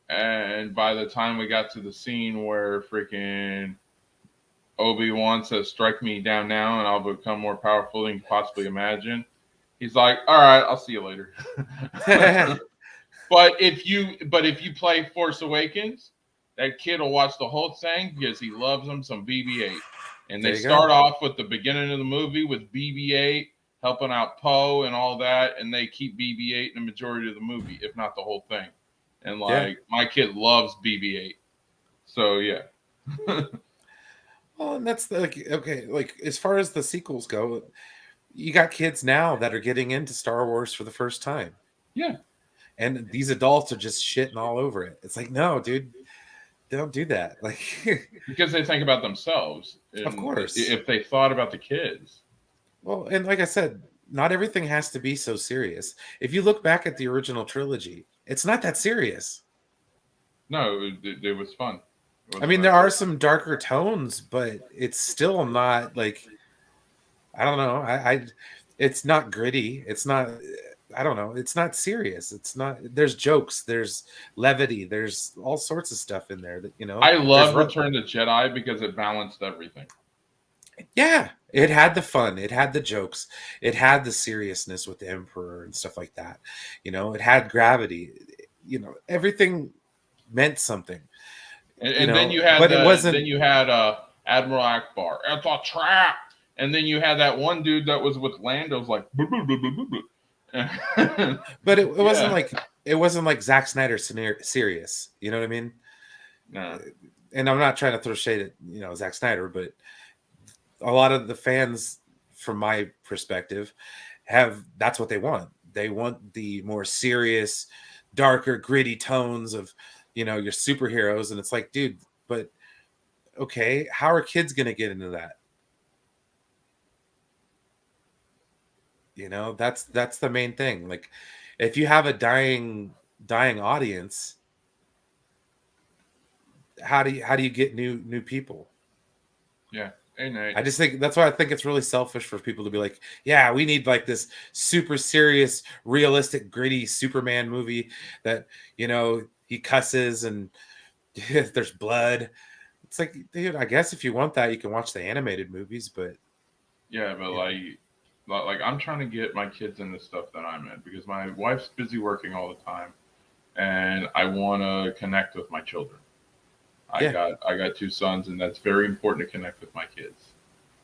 And by the time we got to the scene where freaking Obi-Wan says, strike me down now and I'll become more powerful than you can possibly imagine, he's like, all right, I'll see you later. But if you play Force Awakens, that kid will watch the whole thing because he loves them some BB-8. And they start off with the beginning of the movie with BB-8 helping out Poe and all that, and they keep BB-8 in the majority of the movie, if not the whole thing. And my kid loves BB-8. So yeah. Well, and that's okay. Like, as far as the sequels go, you got kids now that are getting into Star Wars for the first time. Yeah. And these adults are just shitting all over it. It's like, no, dude, don't do that. Like, because they think about themselves. Of course. If they thought about the kids. Well, and like I said, not everything has to be so serious. If you look back at the original trilogy, it's not that serious. No, it was fun. I mean, there are some darker tones, but it's still not like, I don't know. It's not gritty. It's not, I don't know. It's not serious. It's not, there's jokes, there's levity, there's all sorts of stuff in there that, I love Return of the Jedi because it balanced everything. Yeah, it had the fun, it had the jokes, it had the seriousness with the Emperor and stuff like that. It had gravity. Everything meant something. And then you had, it wasn't. Then you had Admiral Akbar. It's a trap. And then you had that one dude that was with Lando's like. Blah, blah, blah, blah, blah. But it wasn't like Zack Snyder serious. You know what I mean? No. And I'm not trying to throw shade at Zack Snyder, but a lot of the fans, from my perspective, that's what they want. They want the more serious, darker, gritty tones of your superheroes, and it's like, dude, but okay, how are kids gonna get into that? That's the main thing. Like, if you have a dying audience, how do you get new people? Yeah. Hey, Nate. I just think that's why I think it's really selfish for people to be like, yeah, we need like this super serious, realistic, gritty Superman movie that, he cusses and there's blood. It's like, dude, I guess if you want that, you can watch the animated movies, but Yeah, but you know, like I'm trying to get my kids into stuff that I'm in because my wife's busy working all the time, and I want to connect with my children. yeah, I got two sons, and that's very important to connect with my kids.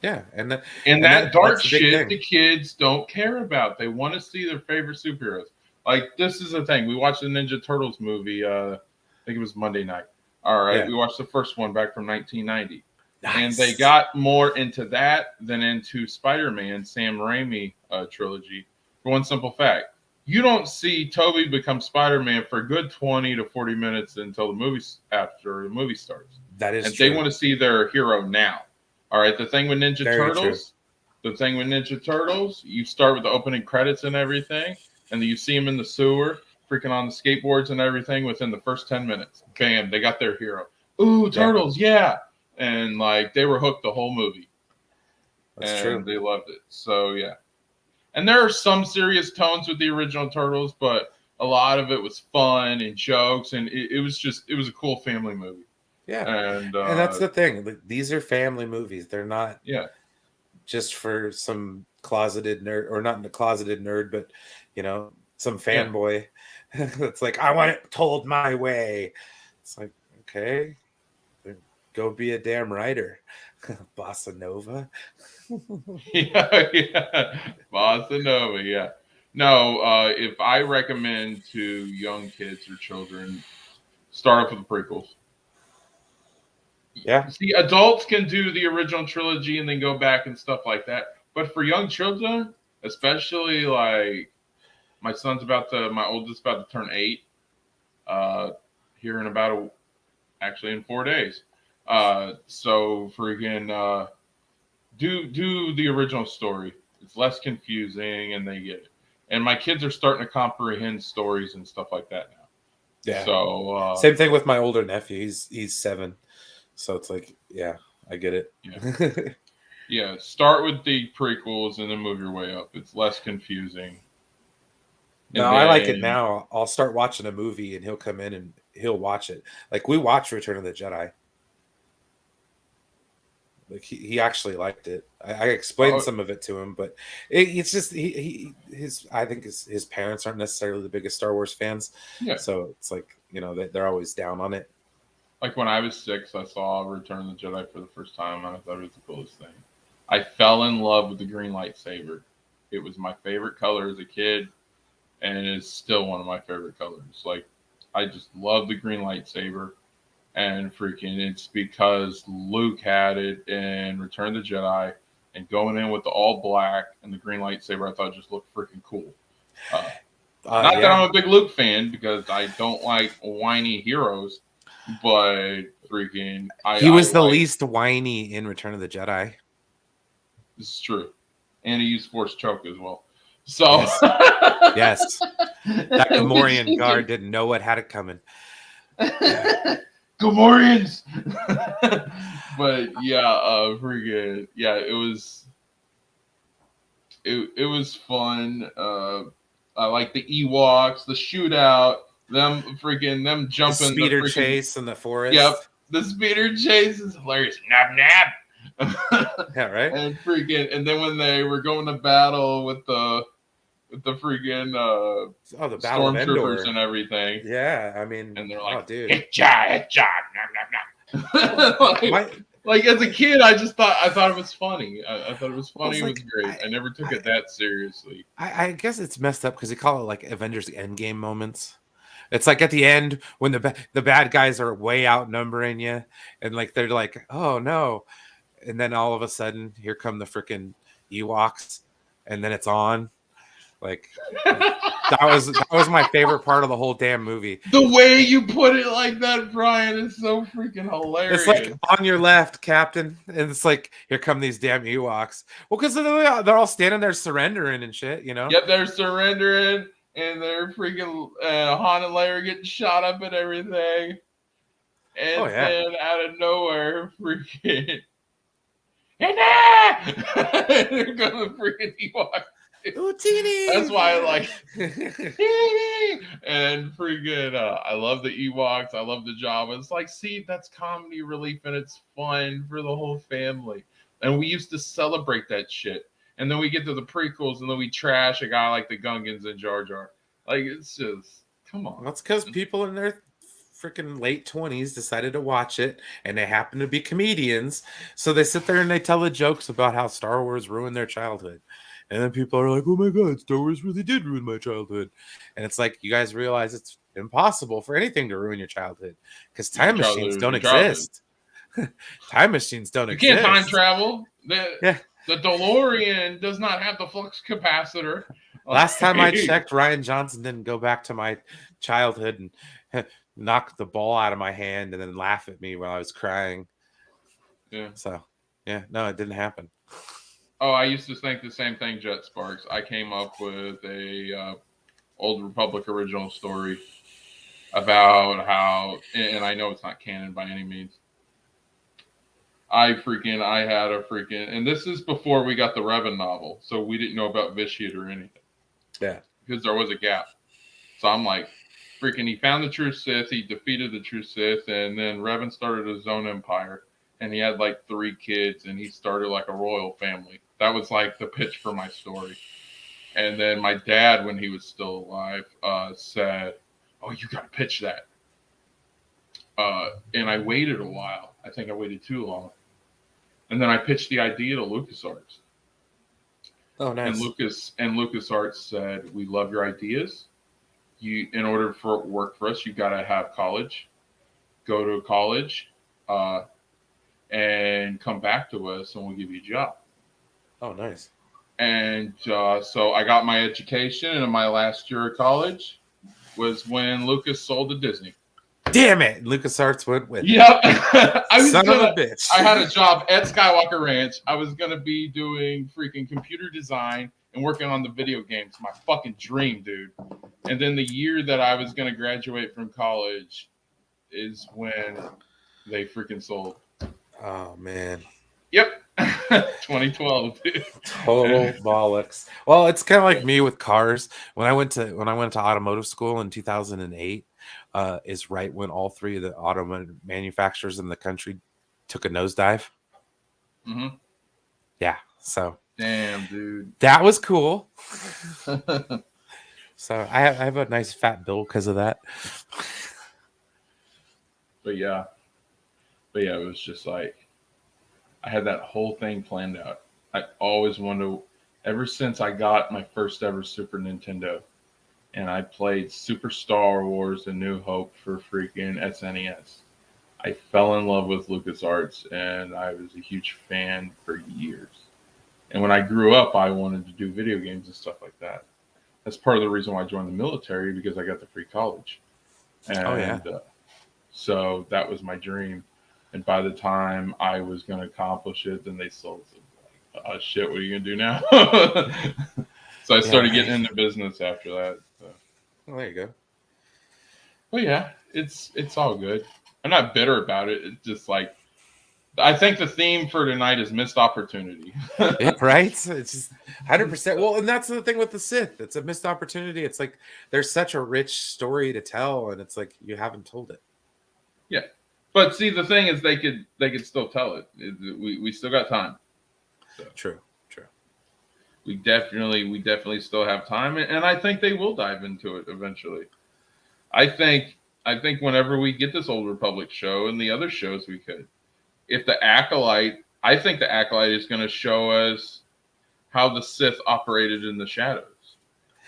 yeah, And and that dark that's the big shit thing. the kids don't care about. They want to see their favorite superheroes. Like this is the thing. We watched the Ninja Turtles movie. I think it was Monday night. All right, Yeah, we watched the first one back from 1990, and they nice. got more into that than into Spider-Man Sam Raimi trilogy. For one simple fact, you don't see Toby become Spider-Man for a good 20 to 40 minutes until the movie after the movie starts, That is and they true. want to see their hero now. All right, Very true. The thing with Ninja Turtles, you start with the opening credits and everything, and then you see them in the sewer, freaking on the skateboards and everything within the first 10 minutes. Bam, they got their hero. Ooh, Yeah, Turtles, yeah. And like they were hooked the whole movie that's and true. they loved it. So, yeah. And there are some serious tones with the original Turtles, but a lot of it was fun and jokes, and it was a cool family movie. Yeah, And and that's the thing. Like, these are family movies. They're not yeah, just for some closeted nerd, or not a closeted nerd, but some yeah. fanboy that's like, I want it told my way. It's like, okay, then go be a damn writer. Bossa Nova. Yeah, yeah. Bossa Nova, yeah. No, if I recommend to young kids or children, start off with the prequels. Yeah, See, adults can do the original trilogy and then go back and stuff like that. But for young children, especially like my oldest about to turn 8, uh, here in actually in 4 days. So freaking, do the original story. It's less confusing, and they get it. And my kids are starting to comprehend stories and stuff like that now. yeah. So Same thing with my older nephew. He's 7, so it's like, yeah, I get yeah, it. yeah. Start with the prequels and then move your way up. It's less confusing. No, And I like it then now. I'll start watching a movie and he'll come in and he'll watch it. Like, we watched Return of the Jedi. Like, he actually liked it. I explained oh, some of it to him, but it's just his I think his parents aren't necessarily the biggest Star Wars fans, yeah, so it's like, they're always down on it. like when I was 6, I saw Return of the Jedi for the first time, and I thought it was the coolest thing. I fell in love with the green lightsaber. It was my favorite color as a kid, and it's still one of my favorite colors. Like, I just love the green lightsaber, and freaking, it's because Luke had it in Return of the Jedi, and going in with the all black and the green lightsaber, I thought just looked freaking cool. Uh, Not that Yeah, I'm a big Luke fan because I don't like whiny heroes, but freaking, he I was the like least whiny in Return of the Jedi. this is true, and he used Force choke as well. So, Yes, yes. That which Gamorrean he guard did. didn't know what had it coming. Gamorreans. But yeah, freaking yeah, it was fun. I like the Ewoks, the shootout, them The jumping the speeder freaking chase in the yep, forest. the speeder chase is hilarious. Nab nab. Yeah, right. And freaking, and then when they were going to battle with the freaking Oh, the Battle of stormtroopers Endor. and everything, Yeah, I mean, and they're like, oh, dude. hit job, nom nom nom. My, Like as a kid, I thought it was funny. I thought it was I funny. was It was like, great. I never took it that seriously. I guess it's messed up because they call it like Avengers Endgame moments. It's like at the end when the bad guys are way outnumbering you, and like they're like, oh no, and then all of a sudden here come the freaking Ewoks, and then it's on. Like, that was my favorite part of the whole damn movie. The way you put it like that, Brian, is so freaking It's like, hilarious. on your left, Captain, and it's like, here come these damn Ewoks. Well, because they're all standing there surrendering and shit. Yep, they're surrendering, and they're freaking Han and Leia are getting shot up and everything. Oh And yeah. then out of nowhere, freaking, and there go the freaking Ewok. Ooh, teeny. That's why I like and freaking I love the Ewoks. I love the Java. It's like, see, that's comedy relief and it's fun for the whole family. And we used to celebrate that shit. And then we get to the prequels and then we trash a guy like the Gungans and Jar Jar. Like it's just come on. That's because people in their freaking late 20s decided to watch it, and they happen to be comedians. So they sit there and they tell the jokes about how Star Wars ruined their childhood. And then people are like, oh my God, Star Wars really did ruin my childhood. And it's like, you guys realize it's impossible for anything to ruin your childhood because Your time childhood machines is don't your childhood. exist. Time machines don't You can't time exist. travel. The Yeah. the DeLorean does not have the flux capacitor. Last time I checked, Ryan Johnson didn't go back to my childhood and knock the ball out of my hand and then laugh at me while I was crying. Yeah. So, yeah, no, it didn't happen. Oh, I used to think the same thing, Jet Sparks. I came up with a Old Republic original story about how, and I know it's not canon by any means. I had a freaking, and this is before we got the Revan novel, so we didn't know about Vitiate or anything. Yeah. Because there was a gap. So I'm like, freaking, he found the true Sith, he defeated the true Sith, and then Revan started his own empire, and he had like 3 kids, and he started like a royal family. That was like the pitch for my story. And then my dad, when he was still alive, said, "Oh, you got to pitch that." And I waited a while. I think I waited too long. And then I pitched the idea to LucasArts. Oh, nice. And LucasArts said, "We love your ideas. In order for it to work for us, you got to have college. Go to college, and come back to us, and we'll give you a job." Oh, nice. And so I got my education, and in my last year of college was when Lucas sold to Disney. Damn it! LucasArts went with. Yep. Son of a bitch. I had a job at Skywalker Ranch. I was gonna be doing freaking computer design and working on the video games. My fucking dream, dude. And then the year that I was gonna graduate from college is when they freaking sold. Oh man. Yep. 2012, dude. Total bollocks. Well, it's kind of like me with cars. When I went to automotive school in 2008, is right when all 3 of the automotive manufacturers in the country took a nosedive. Mm-hmm. Yeah. So damn, dude. That was cool. So I have a nice fat bill because of that. But yeah, it was just like I had that whole thing planned out. I always wanted to, ever since I got my first ever Super Nintendo, and I played Super Star Wars: A New Hope for freaking SNES. I fell in love with LucasArts, and I was a huge fan for years. And when I grew up, I wanted to do video games and stuff like that. That's part of the reason why I joined the military, because I got the free college. And so that was my dream. And by the time I was going to accomplish it, then they sold it. Like, oh, shit, what are you going to do now? So I started getting into business after that. So. Well, there you go. Well, yeah, it's all good. I'm not bitter about it. It's just like, I think the theme for tonight is missed opportunity. Yeah, right? It's just 100%. Well, and that's the thing with the Sith. It's a missed opportunity. It's like there's such a rich story to tell, and it's like you haven't told it. Yeah. But see, the thing is, they could still tell it. We still got time. So. True. We definitely still have time, and I think they will dive into it eventually. I think whenever we get this Old Republic show and the other shows we could, if the Acolyte, I think the Acolyte is going to show us how the Sith operated in the shadows.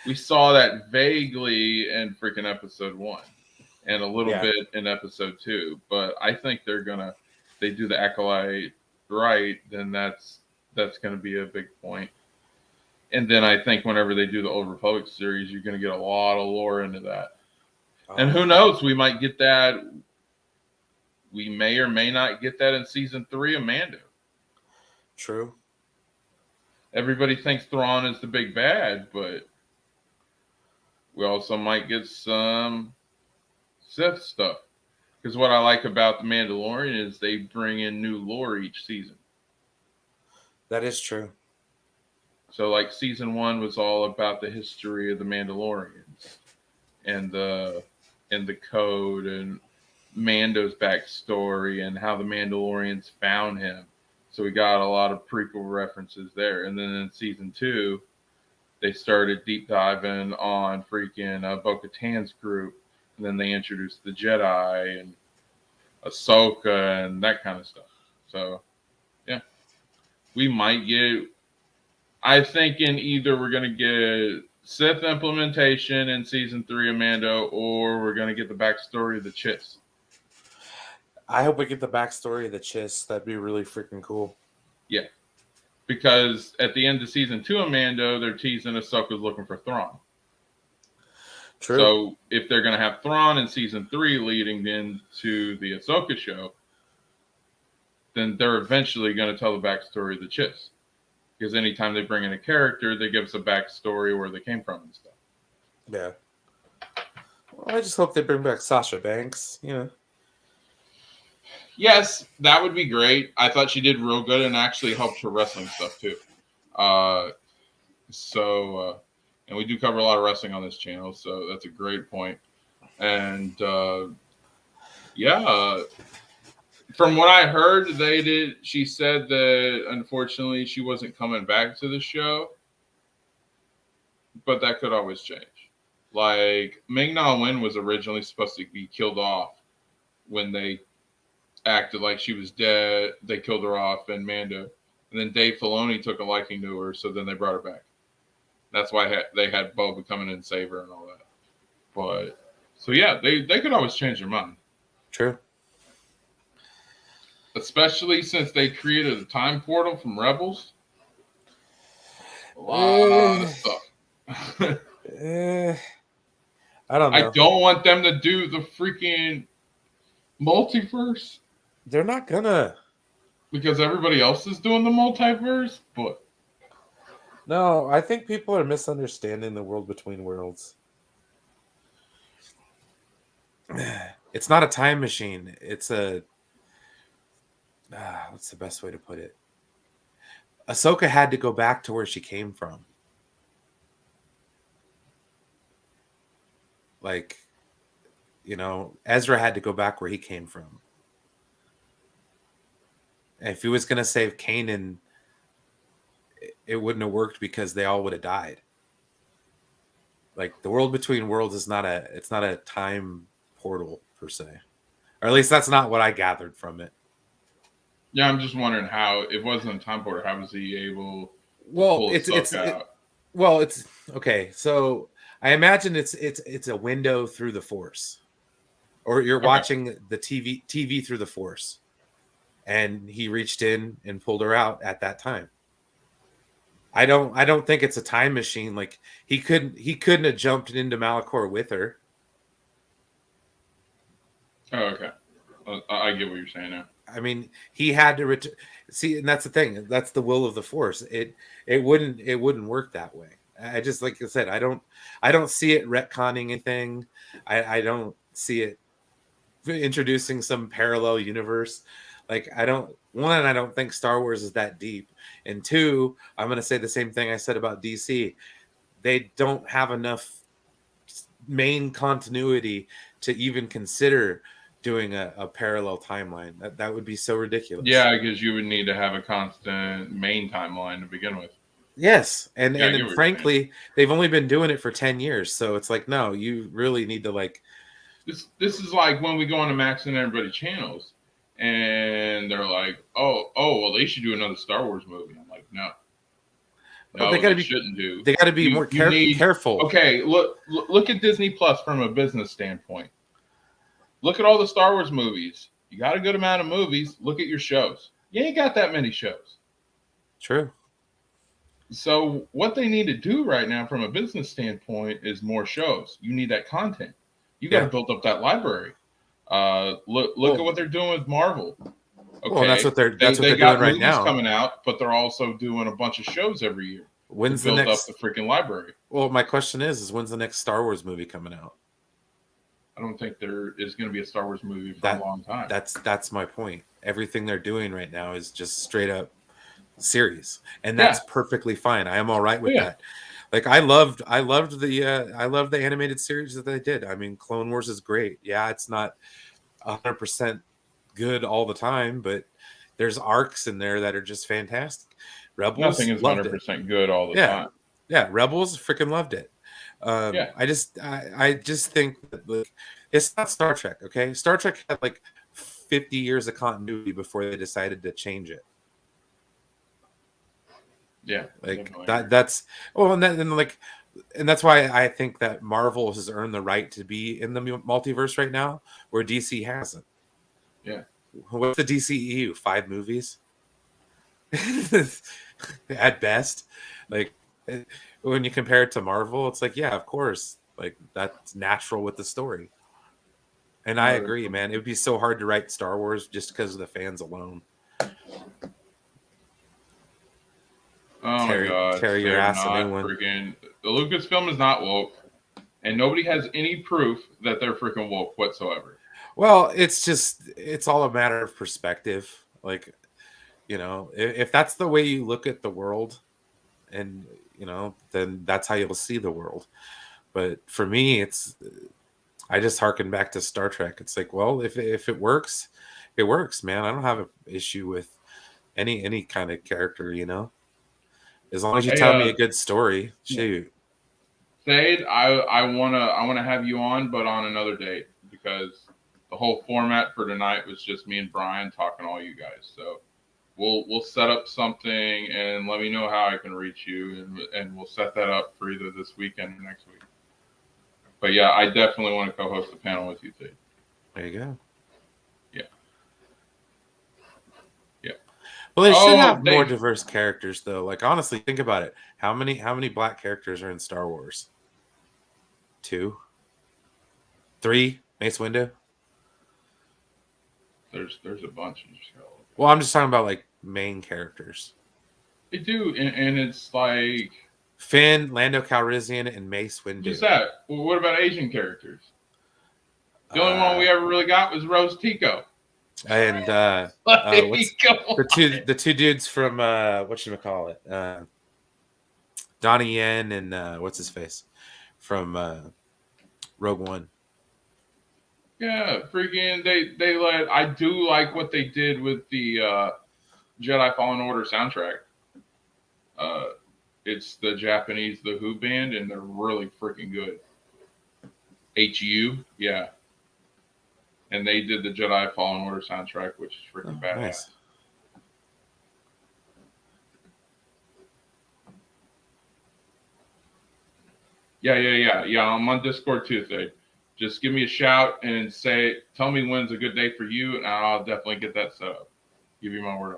We saw that vaguely in freaking episode 1. And a little bit in episode 2, but I think they do the Acolyte right, then that's going to be a big point. And then I think whenever they do the Old Republic series, you're going to get a lot of lore into that. And who knows, we might get that. We may or may not get that in season 3 of Mando. True. Everybody thinks Thrawn is the big bad, but we also might get some Sith stuff. Because what I like about the Mandalorian is they bring in new lore each season. That is true. So like season 1 was all about the history of the Mandalorians and the code and Mando's backstory and how the Mandalorians found him. So we got a lot of prequel references there. And then in season 2, they started deep diving on freaking Bo-Katan's group. And then they introduced the Jedi and Ahsoka and that kind of stuff. So, yeah. We might get... I think in either we're going to get Sith implementation in season 3 of Mando, or we're going to get the backstory of the Chiss. I hope we get the backstory of the Chiss. That'd be really freaking cool. Yeah. Because at the end of season 2 of Mando, they're teasing Ahsoka's looking for Thrawn. True. So if they're going to have Thrawn in season 3 leading into the Ahsoka show, then they're eventually going to tell the backstory of the Chiss. Because anytime they bring in a character, they give us a backstory where they came from and stuff. Yeah. Well, I just hope they bring back Sasha Banks. Yes, that would be great. I thought she did real good and actually helped her wrestling stuff too. And we do cover a lot of wrestling on this channel, so that's a great point. And from what I heard, she said that unfortunately she wasn't coming back to the show, but that could always change. Like Ming-Na Wen was originally supposed to be killed off when they acted like she was dead. They killed her off in Mando, and then Dave Filoni took a liking to her, so then they brought her back. That's why they had Boba come in and save her and all that. But so yeah, they could always change their mind. True. Especially since they created a time portal from Rebels. A lot of stuff. I don't know. I don't want them to do the freaking multiverse. They're not gonna. Because everybody else is doing the multiverse, but... No, I think people are misunderstanding the world between worlds. It's not a time machine. It's a... what's the best way to put it? Ahsoka had to go back to where she came from. Like, Ezra had to go back where he came from. And if he was going to save Kanan, it wouldn't have worked because they all would have died. Like, the world between worlds is not a time portal per se. Or at least that's not what I gathered from it. Yeah, I'm just wondering how it wasn't a time portal. How was he able to pull out? It's okay. So I imagine it's a window through the Force, or you're watching the TV through the Force, and he reached in and pulled her out at that time. I don't think it's a time machine. Like he couldn't have jumped into Malachor with her. Oh, okay. I get what you're saying now. I mean, he had to see, and that's the thing. That's the will of the Force. It wouldn't work that way. I just, like I said, I don't see it retconning anything. I don't see it introducing some parallel universe. Like I don't think Star Wars is that deep. And 2, I'm going to say the same thing I said about DC. They don't have enough main continuity to even consider doing a parallel timeline. That would be so ridiculous. Yeah, because you would need to have a constant main timeline to begin with. Yes, and frankly, they've only been doing it for 10 years, so it's like, no, you really need to like. This is like when we go on to Max and Everybody channels, and they're like, well, they should do another Star Wars movie. I'm like, no, shouldn't do. They got to be more careful. Okay, look at Disney Plus from a business standpoint. Look at all the Star Wars movies. You got a good amount of movies. Look at your shows. You ain't got that many shows. True. So what they need to do right now from a business standpoint is more shows. You need that content. You got to build up that library. Look at what they're doing with Marvel. Okay, well, that's what they're doing right now. Coming out, but they're also doing a bunch of shows every year. When's to build the next up the freaking library? Well, my question is when's the next Star Wars movie coming out? I don't think there is going to be a Star Wars movie for a That long time. that's my point. Everything they're doing right now is just straight up series, and Yeah, that's perfectly fine. I am all right with yeah, that. Like I loved the animated series that they did. I mean, Clone Wars is great. Yeah, it's not 100% good all the time, but there's arcs in there that are just fantastic. nothing Rebels is loved it. 100% good all the Yeah, time. yeah. Rebels freaking loved it. Yeah, I just think that like it's not Star Trek. Okay, Star Trek had like 50 years of continuity before they decided to change it. yeah, Like definitely that. agree. That's well, and that's why I think that Marvel has earned the right to be in the multiverse right now, where DC hasn't. Yeah. What's the DCEU? 5 movies at best. Like eh, when you compare it to Marvel, it's like, yeah, of course, like that's natural with the story. And I No, agree, man. It would be so hard to write Star Wars just because of the fans alone. oh my Tear God, tear your they're ass a new not one. freaking. The Lucasfilm is not woke, and nobody has any proof that they're freaking woke whatsoever. Well, it's all a matter of perspective. Like, if that's the way you look at the world, and then that's how you'll see the world. But for me, I just harken back to Star Trek. It's like, well, if it works, it works, man. I don't have an issue with any kind of character. As long as you Hey, tell me a good story, shoot. Thade, I wanna have you on, but on another date because the whole format for tonight was just me and Brian talking to all you guys. So we'll set up something and let me know how I can reach you, and we'll set that up for either this weekend or next week. But yeah, I definitely want to co-host the panel with you, Thade. There you go. Yeah, yeah. Well, they should Oh, have more they diverse characters, though. Like, honestly, think about it. How many black characters are in Star Wars? 2, 3. Mace Windu. there's a bunch. Well, I'm just talking about like main characters. They do, and it's like Finn, Lando Calrissian, and Mace just Windu. that. Well, what about Asian characters? The only one Uh, we ever really got was Rose Tico. and Like, what's come the on. two dudes from what you call it? Donnie Yen and what's his face from Rogue One. Yeah, freaking they let. I do like what they did with the Jedi Fallen Order soundtrack. Uh, it's the Japanese The Who band, and they're really freaking good. HU, yeah, and they did the Jedi Fallen Order soundtrack, which is freaking Oh, badass. nice. Yeah. I'm on Discord Tuesday. Just give me a shout and tell me when's a good day for you, and I'll definitely get that set up. Give you my word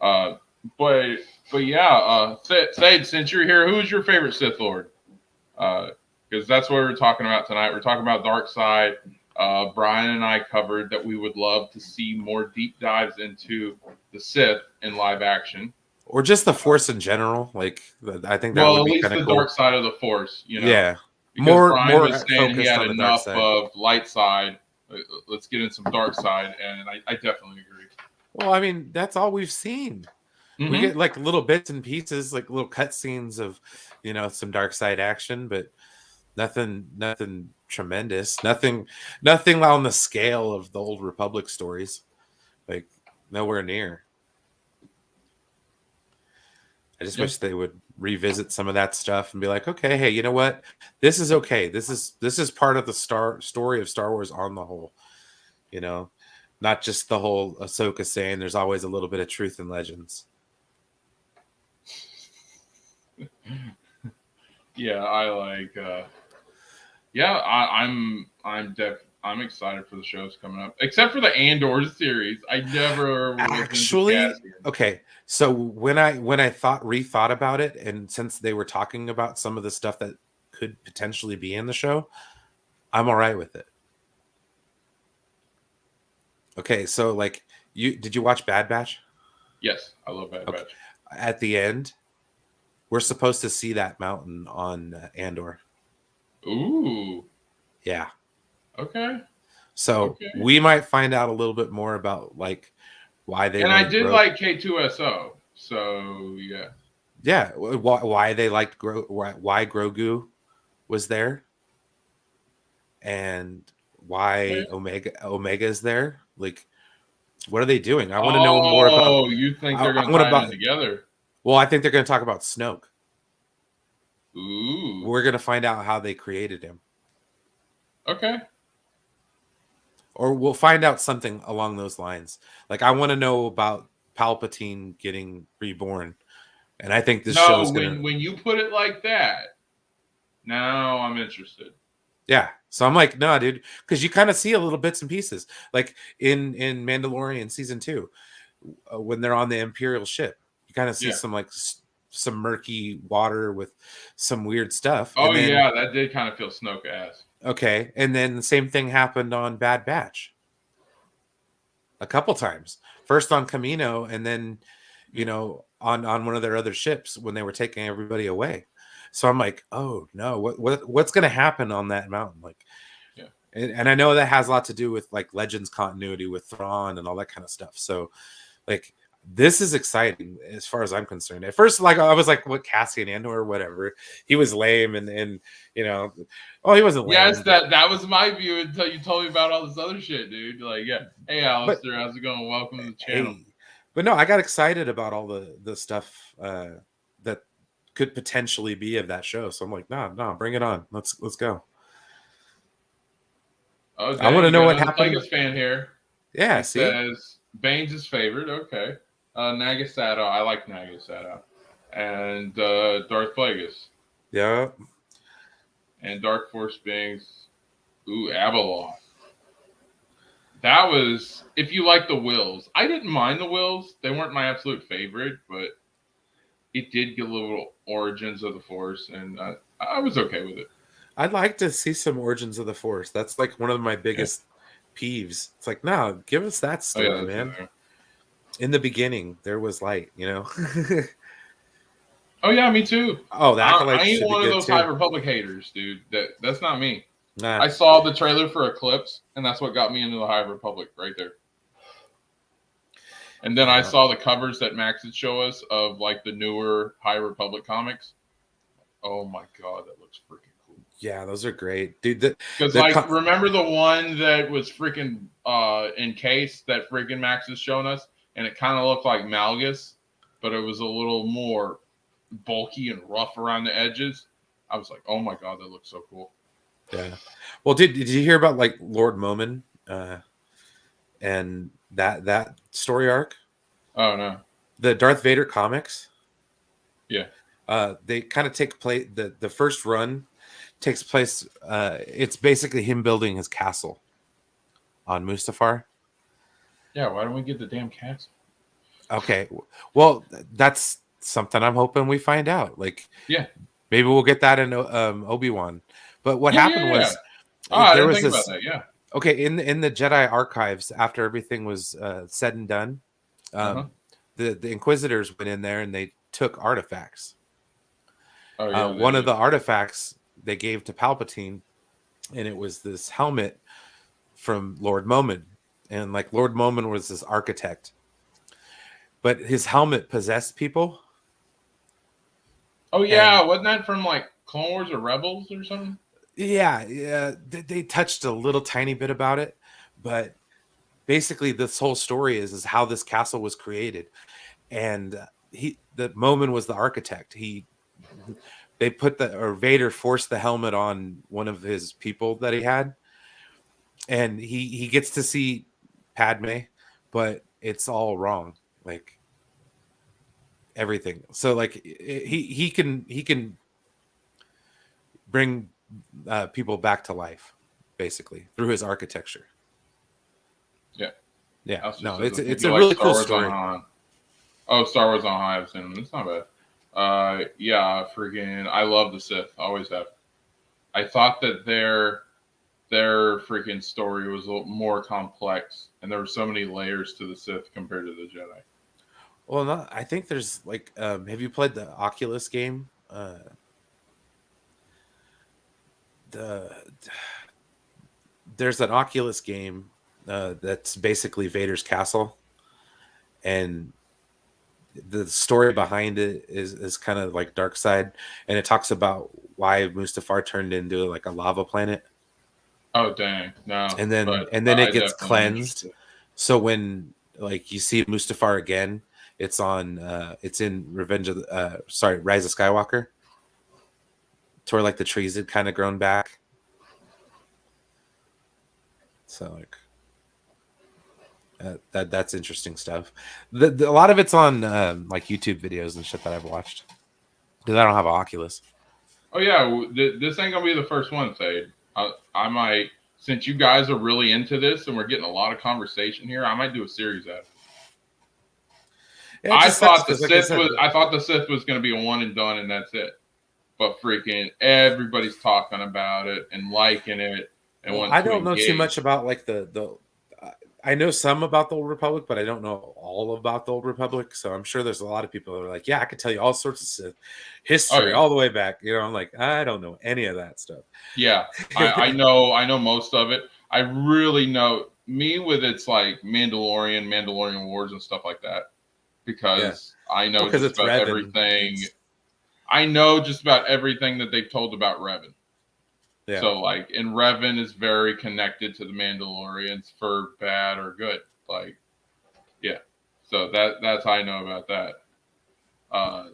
on that. But yeah, Sade, since you're here, who is your favorite Sith Lord? Because that's what we're talking about tonight. We're talking about Dark Side. Brian and I covered that we would love to see more deep dives into the Sith in live action. Or just the Force in general. Like, I think that Well, would at be least kind of the dark cool. side of the Force, Yeah, because Brian more was saying he focused had on the dark enough side. of light side. Let's get in some dark side, and I definitely agree. Well, I mean, that's all we've seen. We Mm-hmm. get like little bits and pieces, like little cut scenes of, some dark side action, but nothing tremendous. Nothing on the scale of the old Republic stories. Like nowhere near. I just Yeah. wish they would revisit some of that stuff and be like, okay, hey, you know what? This is okay. This is part of the story of Star Wars on the whole. You know, not just the whole Ahsoka saying there's always a little bit of truth in legends. Yeah, I like. Yeah, I'm excited for the shows coming up. Except for the Andor series, I never was into Actually, Cassian. okay. So when I rethought about it, and since they were talking about some of the stuff that could potentially be in the show, I'm all right with it. Okay, so like did you watch Bad Batch? Yes, I love Bad Okay. Batch. At the end, we're supposed to see that mountain on Andor. Ooh, Yeah. Okay. So Okay. we might find out a little bit more about like why they And I like did Grogu. like K2SO. So yeah. Yeah, why they liked why Grogu was there, and why Okay. Omega is there. Like, what are they doing? I want to know more about. Oh, you think they're I gonna want tie it in about. together? Well, I think they're going to talk about Snoke. Ooh. We're going to find out how they created him, Okay. or we'll find out something along those lines. Like, I want to know about Palpatine getting reborn, and I think this show No, is going to. when you put it like that, now I'm interested. Yeah, so I'm like, no, dude, because you kind of see a little bits and pieces, like in Mandalorian season 2, when they're on the Imperial ship, you kind of see Yeah. some like some murky water with some weird stuff, Oh and then yeah, that did kind of feel Snoke ass. okay, and then the same thing happened on Bad Batch a couple times. First on Camino, and then Yeah. on one of their other ships when they were taking everybody away. So I'm like, oh no, what's going to happen on that mountain? Like, Yeah. and I know that has a lot to do with like Legends continuity with Thrawn and all that kind of stuff. So like this is exciting as far as I'm concerned. At first, like I was like, what, Cassian Andor or whatever, he was lame, and he wasn't Yes, lame, but that was my view until you told me about all this other shit, dude. Like, yeah. Hey, but Alistair, how's it going? Welcome to the channel. hey, but no, I got excited about all the stuff that could potentially be of that show. So I'm like, no, bring it on. Let's go. Oh, I dang, want to you know got what another happened. Plagueis fan here. Yeah, He see, says Bane's his favorite. Okay. Nagasado. I like Nagasado. And Darth Plagueis. yeah, And Dark Force Beings. Ooh, Abeloth. That was, if you like the Wills. I didn't mind the Wills. They weren't my absolute favorite, but it did get a little origins of the Force, and I was okay with it. I'd like to see some Origins of the Force. That's like one of my Yeah. biggest peeves. It's like, no, give us that Oh, yeah, story, that's in man. there. In the beginning, there was light. Oh, yeah, me too. Oh, the I acolytes ain't should be one of good those High too. Republic haters, dude. That's not me. Nah, I saw the trailer for Eclipse, and that's what got me into the High Republic right there. And then I yeah, saw the covers that Max would show us of like the newer High Republic comics. Oh my god, that looks freaking cool. yeah, those are great, dude. The Because the like, co- remember the one that was freaking encased that freaking Max is showing us, and it kind of looked like Malgus, but it was a little more bulky and rough around the edges. I was like, oh my god, that looks so cool. yeah. Well, did you hear about like Lord Momin and that story arc? Oh no, The Darth Vader comics. yeah, They kind of take place. The first run takes place. It's basically him building his castle on Mustafar. yeah. Why don't we get the damn cats? Okay, well, that's something I'm hoping we find out. Like Yeah, maybe we'll get that in Obi-Wan. But what happened yeah. was Oh, I there didn't was think about this. that. Yeah. Okay, in the Jedi archives, after everything was said and done, Uh huh. um, the Inquisitors went in there and they took artifacts. Oh yeah, they One of did. the artifacts they gave to Palpatine, and it was this helmet from Lord Momin. And like Lord Momin was this architect, but his helmet possessed people. Oh And yeah, wasn't that from like Clone Wars or Rebels or something? yeah, they touched a little tiny bit about it, but basically this whole story is how this castle was created. And the Momin was the architect. They put or Vader forced the helmet on one of his people that he had, and he gets to see Padme, but it's all wrong, like everything. So like he can bring people back to life, basically through his architecture. Yeah. Yeah, Alistair no, says, it's I think it's you a like really Star cool Wars on story. Han. Oh, Star Wars on Han. I've seen them. It's not bad. Yeah, freaking. I love the Sith. Always have. I thought that their freaking story was a little more complex, and there were so many layers to the Sith compared to the Jedi. Well, no, I think there's like, have you played the Oculus game? The there's an Oculus game that's basically Vader's castle, and the story behind it is kind of like dark side, and it talks about why Mustafar turned into like a lava planet, Oh dang, no. and But then it I gets definitely am cleansed. interested. So when like you see Mustafar again, it's on it's in Revenge of the Rise of Skywalker, to where like the trees had kind of grown back. So like that's interesting stuff. A lot of it's on like YouTube videos and shit that I've watched because I don't have an Oculus. Oh yeah, this ain't gonna be the first one, Fade. I might, since you guys are really into this and we're getting a lot of conversation here, I might do a series out of it. Yeah, it just sucks because, like I said, I thought the Sith was gonna be a one and done, and that's it. But freaking everybody's talking about it and liking it and well, wanting I to don't know too engage. much about like the. I know some about the Old Republic, but I don't know all about the Old Republic. So I'm sure there's a lot of people that are like, yeah, I could tell you all sorts of Sith Oh history yeah, all the way back. You know, I'm like, I don't know any of that stuff. yeah. I know most of it. I really know me with its like Mandalorian Wars and stuff like that, Yeah, because I well, know because just it's about Revan. everything. I know just about everything that they've told about Revan. Yeah. So like, and Revan is very connected to the Mandalorians for bad or good. Like, yeah. So that's how I know about that. Uh,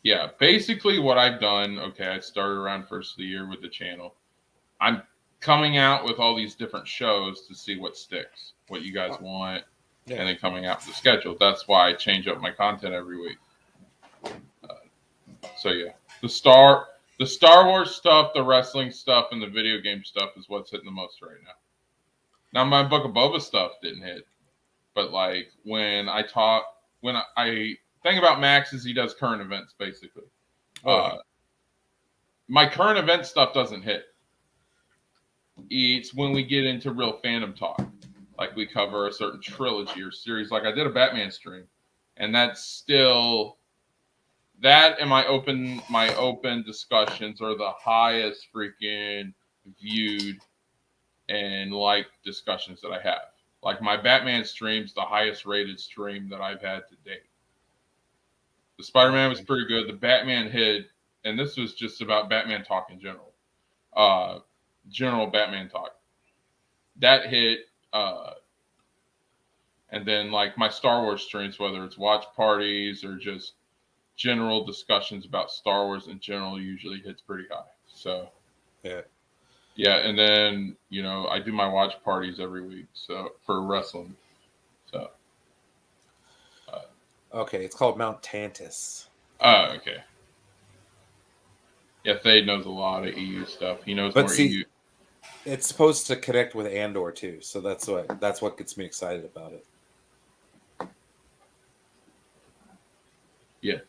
yeah, basically what I've done. Okay, I started around first of the year with the channel. I'm coming out with all these different shows to see what sticks, what you guys want, Yeah. and then coming out with the schedule. That's why I change up my content every week. So yeah, the Star Wars stuff, the wrestling stuff, and the video game stuff is what's hitting the most right now. Now my Book of Boba stuff didn't hit, but like when I think about Max is he does current events basically. Oh, yeah. My current event stuff doesn't hit. It's when we get into real fandom talk, like we cover a certain trilogy or series. Like I did a Batman stream, and that's still that. And my open discussions are the highest freaking viewed and like discussions that I have. Like my Batman stream's the highest rated stream that I've had to date. The Spider-Man was pretty good. The Batman hit, and this was just about Batman talk in general. General Batman talk. That hit, and then like my Star Wars streams, whether it's watch parties or just general discussions about Star Wars in general, usually hits pretty high. So yeah, and then I do my watch parties every week, so for wrestling. So okay, it's called Mount Tantus. okay. Yeah, Thade knows a lot of EU stuff. He knows But more see, EU. it's supposed to connect with Andor too, so that's what gets me excited about it. Yeah.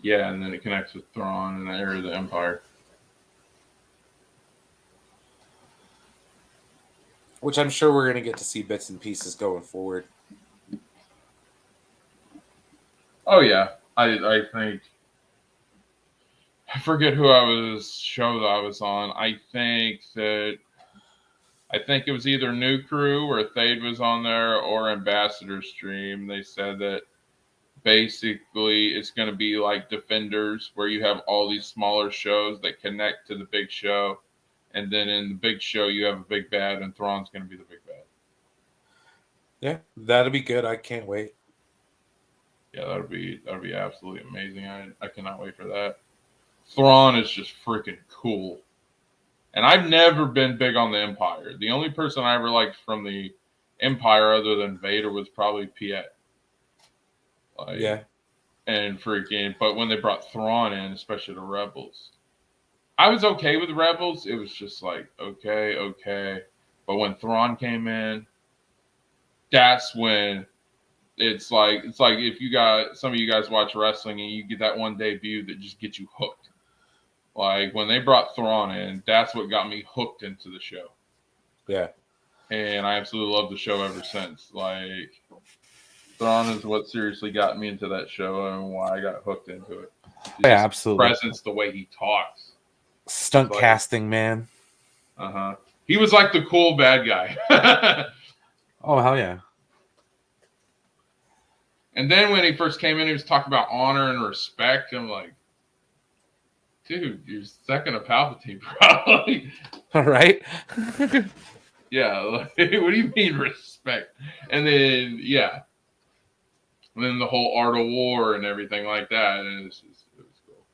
Yeah, and then it connects with Thrawn and the area of the Empire. Which I'm sure we're going to get to see bits and pieces going forward. Oh yeah, I think I forget who show that I was on. I think it was either New Crew or Thade was on there or Ambassador Stream. They said that basically it's going to be like Defenders, where you have all these smaller shows that connect to the big show, and then in the big show you have a big bad, and Thrawn's going to be the big bad. Yeah, that'll be good. I can't wait. Yeah, that'll be absolutely amazing. I cannot wait for that. Thrawn is just freaking cool. And I've never been big on the Empire. The only person I ever liked from the Empire other than Vader was probably Piet. Yeah. And freaking, but when they brought Thrawn in, especially the Rebels, I was okay with the Rebels. It was just like, okay. But when Thrawn came in, that's when it's like if you got some of you guys watch wrestling and you get that one debut that just gets you hooked. Like when they brought Thrawn in, that's what got me hooked into the show. Yeah. And I absolutely love the show ever since. Like Thrawn is what seriously got me into that show and why I got hooked into it. Yeah, absolutely. Presence, the way he talks. Stunt casting, man. He was like the cool bad guy. Oh, hell yeah. And then when he first came in, he was talking about honor and respect. I'm like, dude, you're second to Palpatine, probably. All right. Yeah, like, what do you mean respect? And then, yeah. And then the whole art of war and everything like that. And it was cool.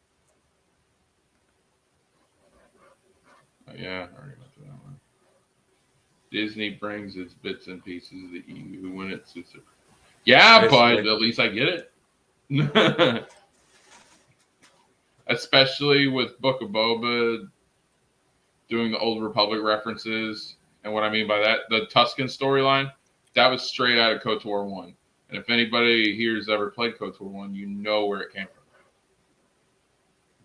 Yeah, I already went through that one. Disney brings its bits and pieces that you when it's yeah, Basically. but at least I get it. Especially with Book of Boba doing the Old Republic references. And what I mean by that, the Tusken storyline, that was straight out of KOTOR 1. And if anybody here's ever played KOTOR 1, you know where it came from.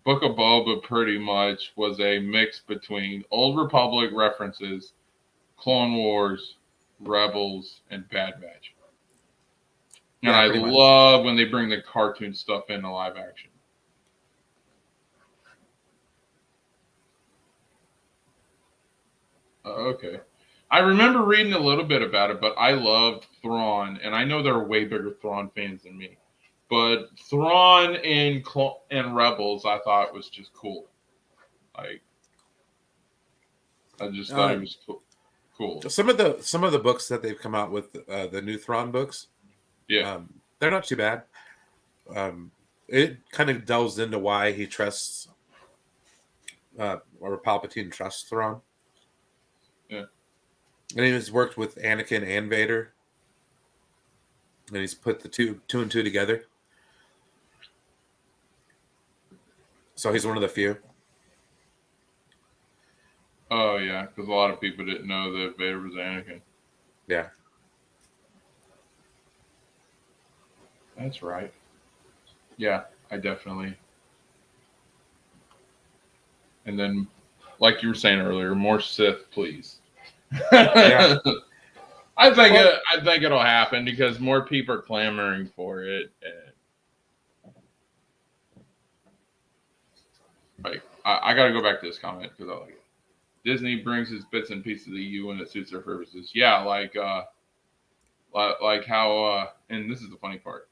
Book of Boba pretty much was a mix between Old Republic references, Clone Wars, Rebels, and Bad Batch. And Yeah, I pretty much. love when they bring the cartoon stuff into live action. Okay. I remember reading a little bit about it, but I loved Thrawn, and I know there are way bigger Thrawn fans than me. But Thrawn in Rebels, I thought was just cool. Like, I just thought it was cool. Some of the books that they've come out with, the new Thrawn books, Yeah, they're not too bad. It kind of delves into why he trusts, or Palpatine trusts Thrawn. yeah. And he's worked with Anakin and Vader, and he's put the two and two together. So he's one of the few. Oh yeah, because a lot of people didn't know that Vader was Anakin. Yeah. That's right. Yeah, I definitely. And then, like you were saying earlier, more Sith, please. Yeah. I think it'll happen because more people are clamoring for it. And, like, I got to go back to this comment because I like it. Disney brings its bits and pieces of the EU when it suits their purposes. Yeah, like how, and this is the funny part.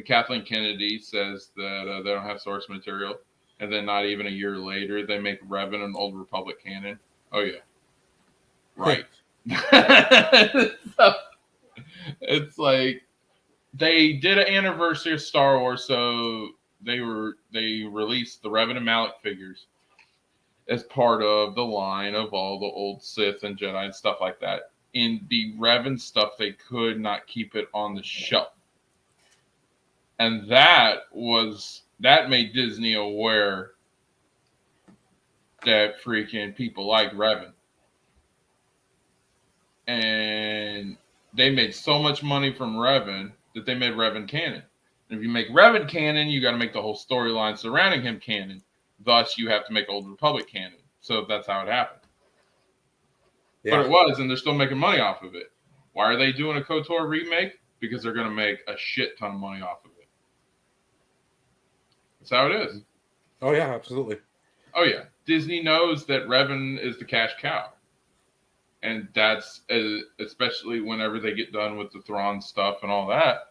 Kathleen Kennedy says that they don't have source material, and then not even a year later, they make Revan an Old Republic canon. Oh yeah, right. So, it's like they did an anniversary of Star Wars, so they released the Revan and Malak figures as part of the line of all the old Sith and Jedi and stuff like that. In the Revan stuff, they could not keep it on the shelf. And that made Disney aware that freaking people like Revan. And they made so much money from Revan that they made Revan canon. And if you make Revan canon, you got to make the whole storyline surrounding him canon. Thus, you have to make Old Republic canon. So that's how it happened. Yeah. But it was, and they're still making money off of it. Why are they doing a KOTOR remake? Because they're going to make a shit ton of money off of it. That's how it is. Oh, yeah, absolutely. Oh, yeah. Disney knows that Revan is the cash cow. And that's, especially whenever they get done with the Thrawn stuff and all that,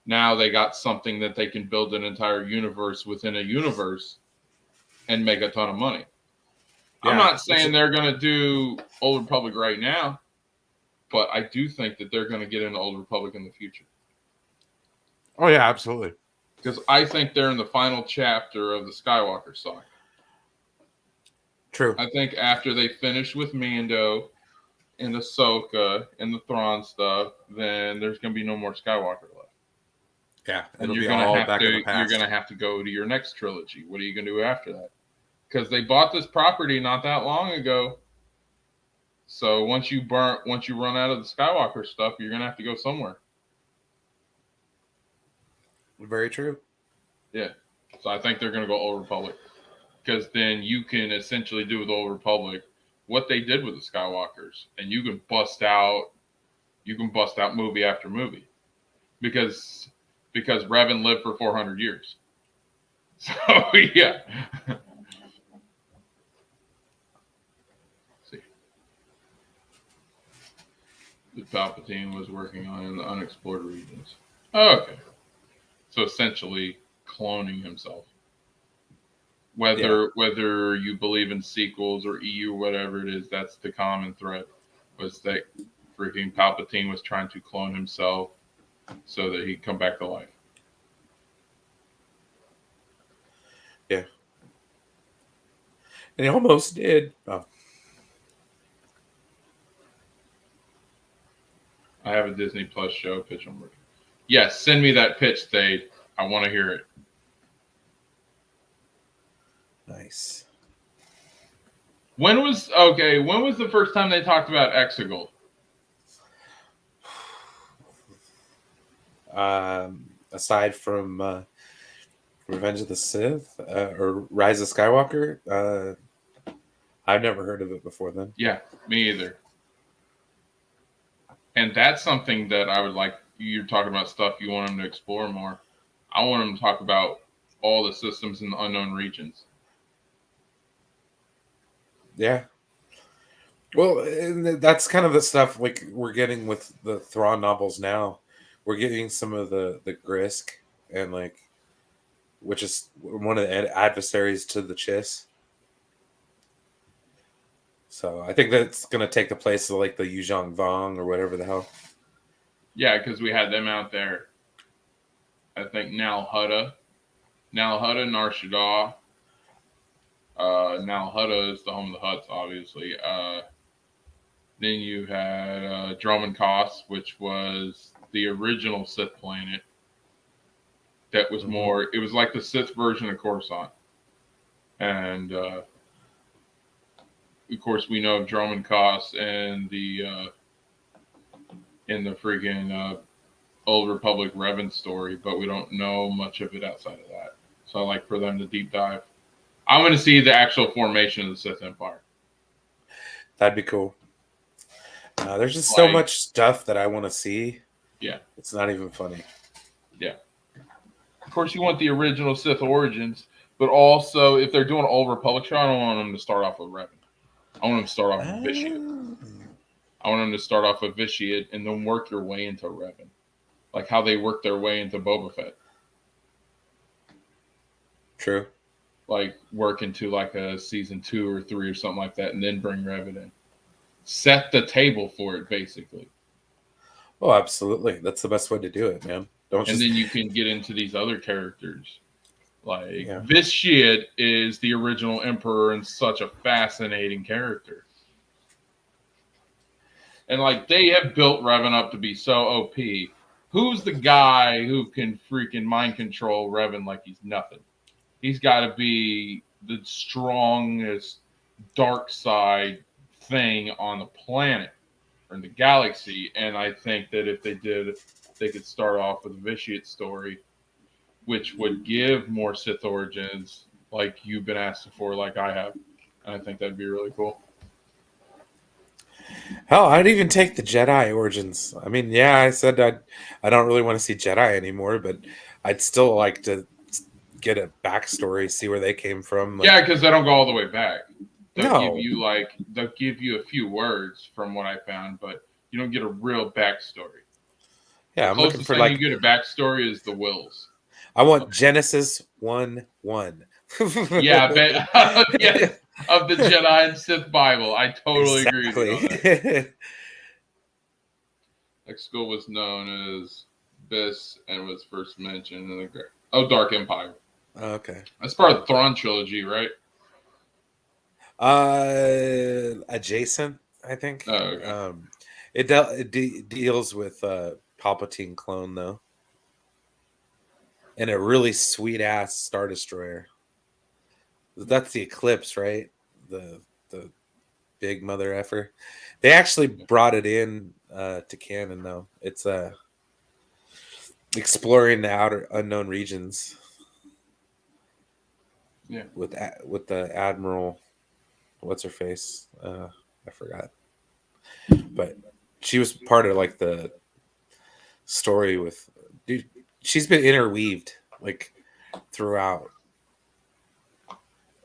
now they got something that they can build an entire universe within a universe and make a ton of money. Yeah, I'm not saying they're going to do Old Republic right now, but I do think that they're going to get into Old Republic in the future. Oh, yeah, absolutely. Because I think they're in the final chapter of the Skywalker saga. True. I think after they finish with Mando and Ahsoka and the Thrawn stuff, then there's going to be no more Skywalker left. Yeah, and you're going to have to go to your next trilogy. What are you going to do after that? Because they bought this property not that long ago. So once you run out of the Skywalker stuff, you're going to have to go somewhere. Very true. Yeah. So I think they're going to go Old Republic. Because then you can essentially do with the Old Republic what they did with the Skywalkers. And you can bust out movie after movie. Because Revan lived for 400 years. So, yeah. that Palpatine was working on in the unexplored regions. Oh, okay. So essentially cloning himself. Yeah. Whether you believe in sequels or EU or whatever it is, that's the common thread was that freaking Palpatine was trying to clone himself so that he'd come back to life. Yeah. And he almost did. Oh, I have a Disney Plus show pitch I'm working. Yes, send me that pitch, Thade. I want to hear it. nice. When was the first time they talked about Exegol? Aside from Revenge of the Sith or Rise of Skywalker, I've never heard of it before then. Yeah, me either. And that's something that I would like. You're talking about stuff you want them to explore more. I want them to talk about all the systems in the unknown regions. Yeah. Well, and that's kind of the stuff like we're getting with the Thrawn novels now. We're getting some of the Grisk and like, which is one of the adversaries to the Chiss. So I think that's gonna take the place of like the Yuzhong Vong or whatever the hell. Yeah, because we had them out there. I think Nal Hutta, Nar Shaddaa. Nal Hutta is the home of the Hutts, obviously. Then you had Dromund Kaas, which was the original Sith planet. That was more. It was like the Sith version of Coruscant, and of course we know Dromund Kaas and the freaking Old Republic Revan story, but we don't know much of it outside of that. So I like for them to deep dive. I'm going to see the actual formation of the Sith Empire. That'd be cool. There's just so much stuff that I want to see. Yeah. It's not even funny. Yeah. Of course, you want the original Sith origins, but also if they're doing an Old Republic show, I don't want them to start off with Revan. I want them to start off with Vitiate. I want them to start off with Vitiate and then work your way into Revan. Like how they worked their way into Boba Fett. True. Like work into like a season 2 or 3 or something like that, and then bring Revan in. Set the table for it, basically. Oh, absolutely. That's the best way to do it, man. Then you can get into these other characters. Like Yeah. Vitiate is the original Emperor and such a fascinating character. And like they have built Revan up to be so OP. Who's the guy who can freaking mind control Revan like he's nothing? He's got to be the strongest dark side thing on the planet or in the galaxy. And I think that if they did, they could start off with a Vitiate story, which would give more Sith origins like you've been asking for, like I have. And I think that'd be really cool. Hell, I'd even take the Jedi origins. I mean, yeah, I said I don't really want to see Jedi anymore, but I'd still like to get a backstory, see where they came from. Like, yeah, because they don't go all the way back. They'll No. give you a few words from what I found, but you don't get a real backstory. Yeah, I'm looking for like you get a backstory is the Wills. I want Genesis 1:1. Yeah, yes, of the Jedi and Sith Bible. I totally agree with you on that. Exegol was known as Biss and was first mentioned in the Dark Empire. Okay. That's part of the Thrawn trilogy, right? Adjacent, I think. Oh, okay. It deals with Palpatine clone though, and a really sweet ass Star Destroyer. That's the Eclipse, right? The big mother effer. They actually brought it in to canon though. It's exploring the outer unknown regions. Yeah. With the Admiral, what's her face? I forgot. But she was part of like the story with dude. She's been interweaved like throughout.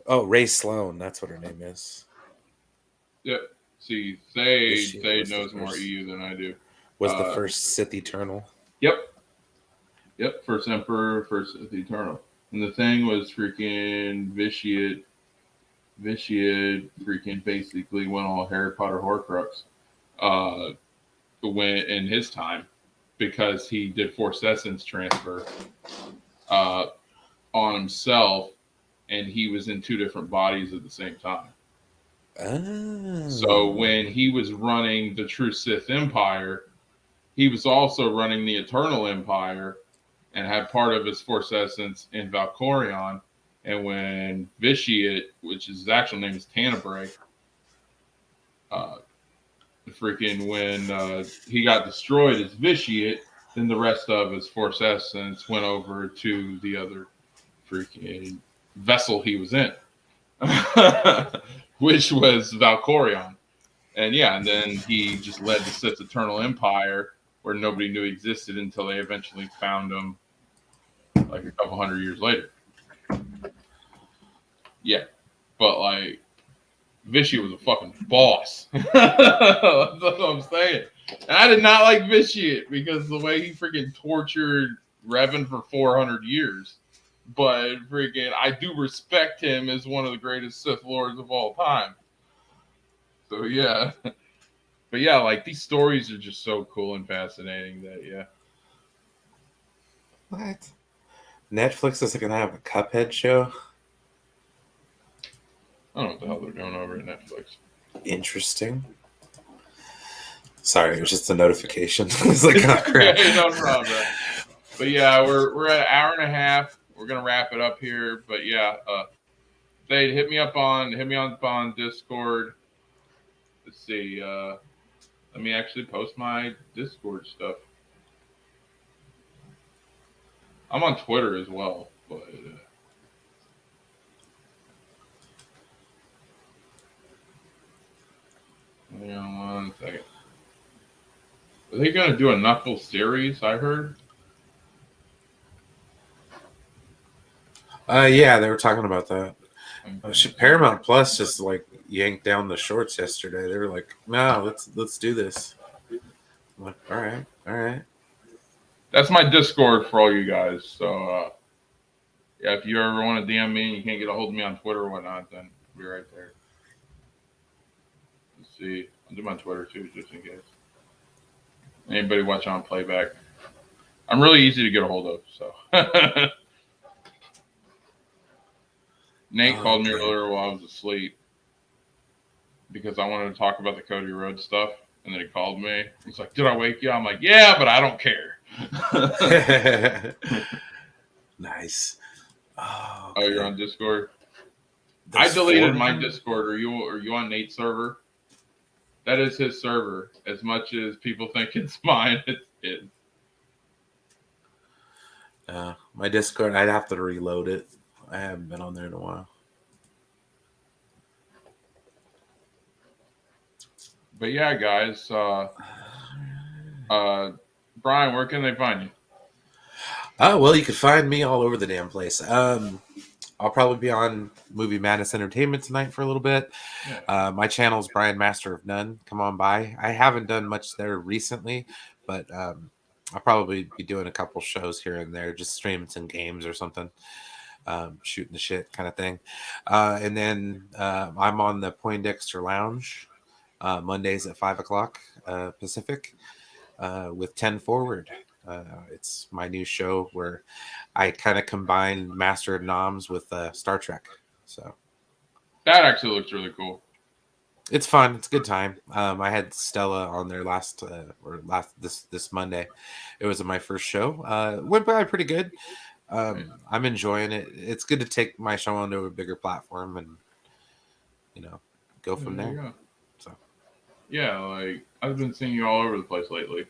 Oh, Ray Sloan, that's what her name is. Yep. See, Vitiate Thade was the knows more first. EU than I do. Was the first Sith Eternal. Yep. Yep. First Emperor, first Eternal. And the thing was freaking Vitiate. Vitiate freaking basically went all Harry Potter Horcrux when in his time because he did Force Essence transfer uh, on himself and he was in two different bodies at the same time. So Oh. when he was running the True Sith Empire, he was also running the Eternal Empire and had part of his Force Essence in Valkorion. And when Vitiate, which his actual name is Tenebrae, uh, freaking when he got destroyed as Vitiate, then the rest of his Force Essence went over to the other freaking vessel he was in, which was Valkorion. And yeah, and then he just led the Sith Eternal Empire where nobody knew existed until they eventually found him like a couple hundred years later. Yeah. But like Vichy was a fucking boss. That's what I'm saying. And I did not like Vitiate because the way he freaking tortured Revan for 400 years. But freaking, I do respect him as one of the greatest Sith Lords of all time. So yeah. But yeah, like these stories are just so cool and fascinating that yeah. What? Netflix is gonna have a Cuphead show? I don't know what the hell they're doing over at Netflix. Interesting. Sorry, it was just a notification. It's like, oh crap. Yeah, no problem. But yeah, we're at an hour and a half. We're gonna wrap it up here. But yeah, they hit me up on Discord. Let's see. Let me actually post my Discord stuff. I'm on Twitter as well, but hang on 1 second. Are they gonna do a Knuckles series? I heard. Yeah, they were talking about that. Paramount Plus just like yanked down the shorts yesterday. They were like, "No, let's do this." I'm like, all right. That's my Discord for all you guys. So yeah, if you ever want to DM me and you can't get a hold of me on Twitter or whatnot, then I'll be right there. Let's see. I'll do my Twitter too, just in case. Anybody watch on playback? I'm really easy to get a hold of. So Nate called me earlier while I was asleep because I wanted to talk about the Cody Rhodes stuff, and then he called me. He's like, "Did I wake you?" I'm like, "Yeah, but I don't care." Nice. Oh, okay. Oh, you're on Discord. There's I deleted my Discord. Are you on Nate's server? That is his server. As much as people think it's mine, it's his. My Discord, I'd have to reload it. I haven't been on there in a while. But yeah, guys. Brian, where can they find you? Oh, well, you can find me all over the damn place. I'll probably be on Movie Madness Entertainment tonight for a little bit. Yeah. My channel is Brian Master of None. Come on by. I haven't done much there recently, but I'll probably be doing a couple shows here and there, just streaming some games or something, shooting the shit kind of thing. And then I'm on the Poindexter Lounge Mondays at 5 o'clock Pacific with 10 Forward. It's my new show where I kind of combine Master of Noms with Star Trek. So that actually looks really cool. It's fun. It's a good time. I had Stella on there this Monday. It was my first show. Went by pretty good. I'm enjoying it. It's good to take my show onto a bigger platform and go from there. So yeah, like I've been seeing you all over the place lately.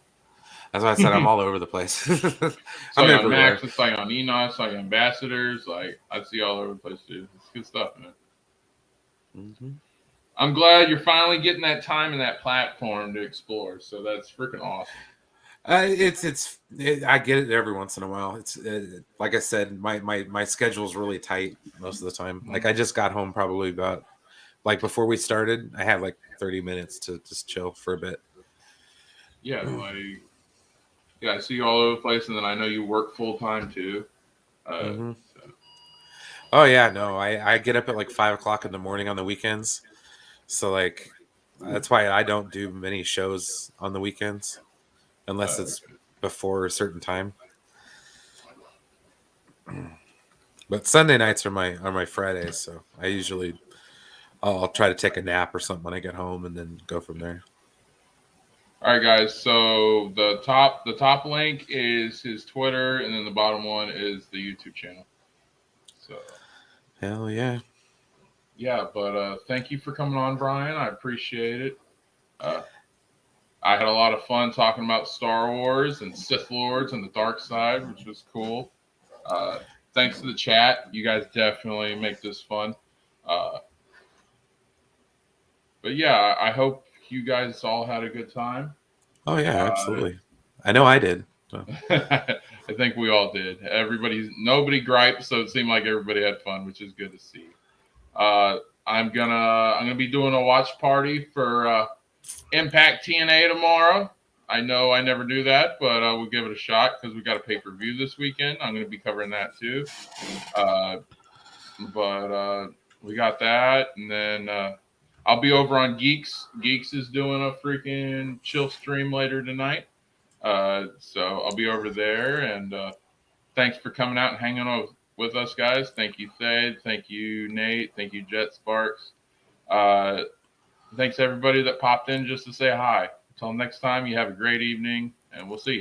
That's why I said I'm all over the place. I'm everywhere. Max, it's like on Enos, like Ambassadors. Like I see you all over the place too. It's good stuff, man. Mm-hmm. I'm glad you're finally getting that time and that platform to explore. So that's freaking awesome. I get it every once in a while. It's like I said, my schedule is really tight most of the time. Like I just got home probably about Like before we started, I had like 30 minutes to just chill for a bit. Yeah, like yeah, I see you all over the place, and then I know you work full time too. Hmm. So, Oh yeah, no, I get up at like 5 o'clock in the morning on the weekends. So like that's why I don't do many shows on the weekends unless it's before a certain time. But Sunday nights are my Fridays, so I usually I'll try to take a nap or something when I get home and then go from there. all right, guys. So the top link is his Twitter, and then the bottom one is the YouTube channel. So Hell yeah. yeah, but thank you for coming on, Brian. I appreciate it. Uh, I had a lot of fun talking about Star Wars and Sith Lords and the dark side, which was cool. Uh, Thanks to the chat. You guys definitely make this fun. Uh, but yeah, I hope you guys all had a good time. Oh yeah, Uh, absolutely. I know I did. So. I think we all did. Nobody griped, so it seemed like everybody had fun, which is good to see. Uh, I'm gonna be doing a watch party for Impact TNA tomorrow. I know I never do that, but we'll give it a shot because we got a pay-per-view this weekend. I'm going to be covering that too. Uh, but we got that, and then I'll be over on Geeks. Geeks is doing a freaking chill stream later tonight. So I'll be over there, and thanks for coming out and hanging out with us, guys. Thank you, Thade. Thank you, Nate. Thank you, Jet Sparks. Uh, Thanks everybody that popped in just to say hi. Until next time, you have a great evening, and we'll see you.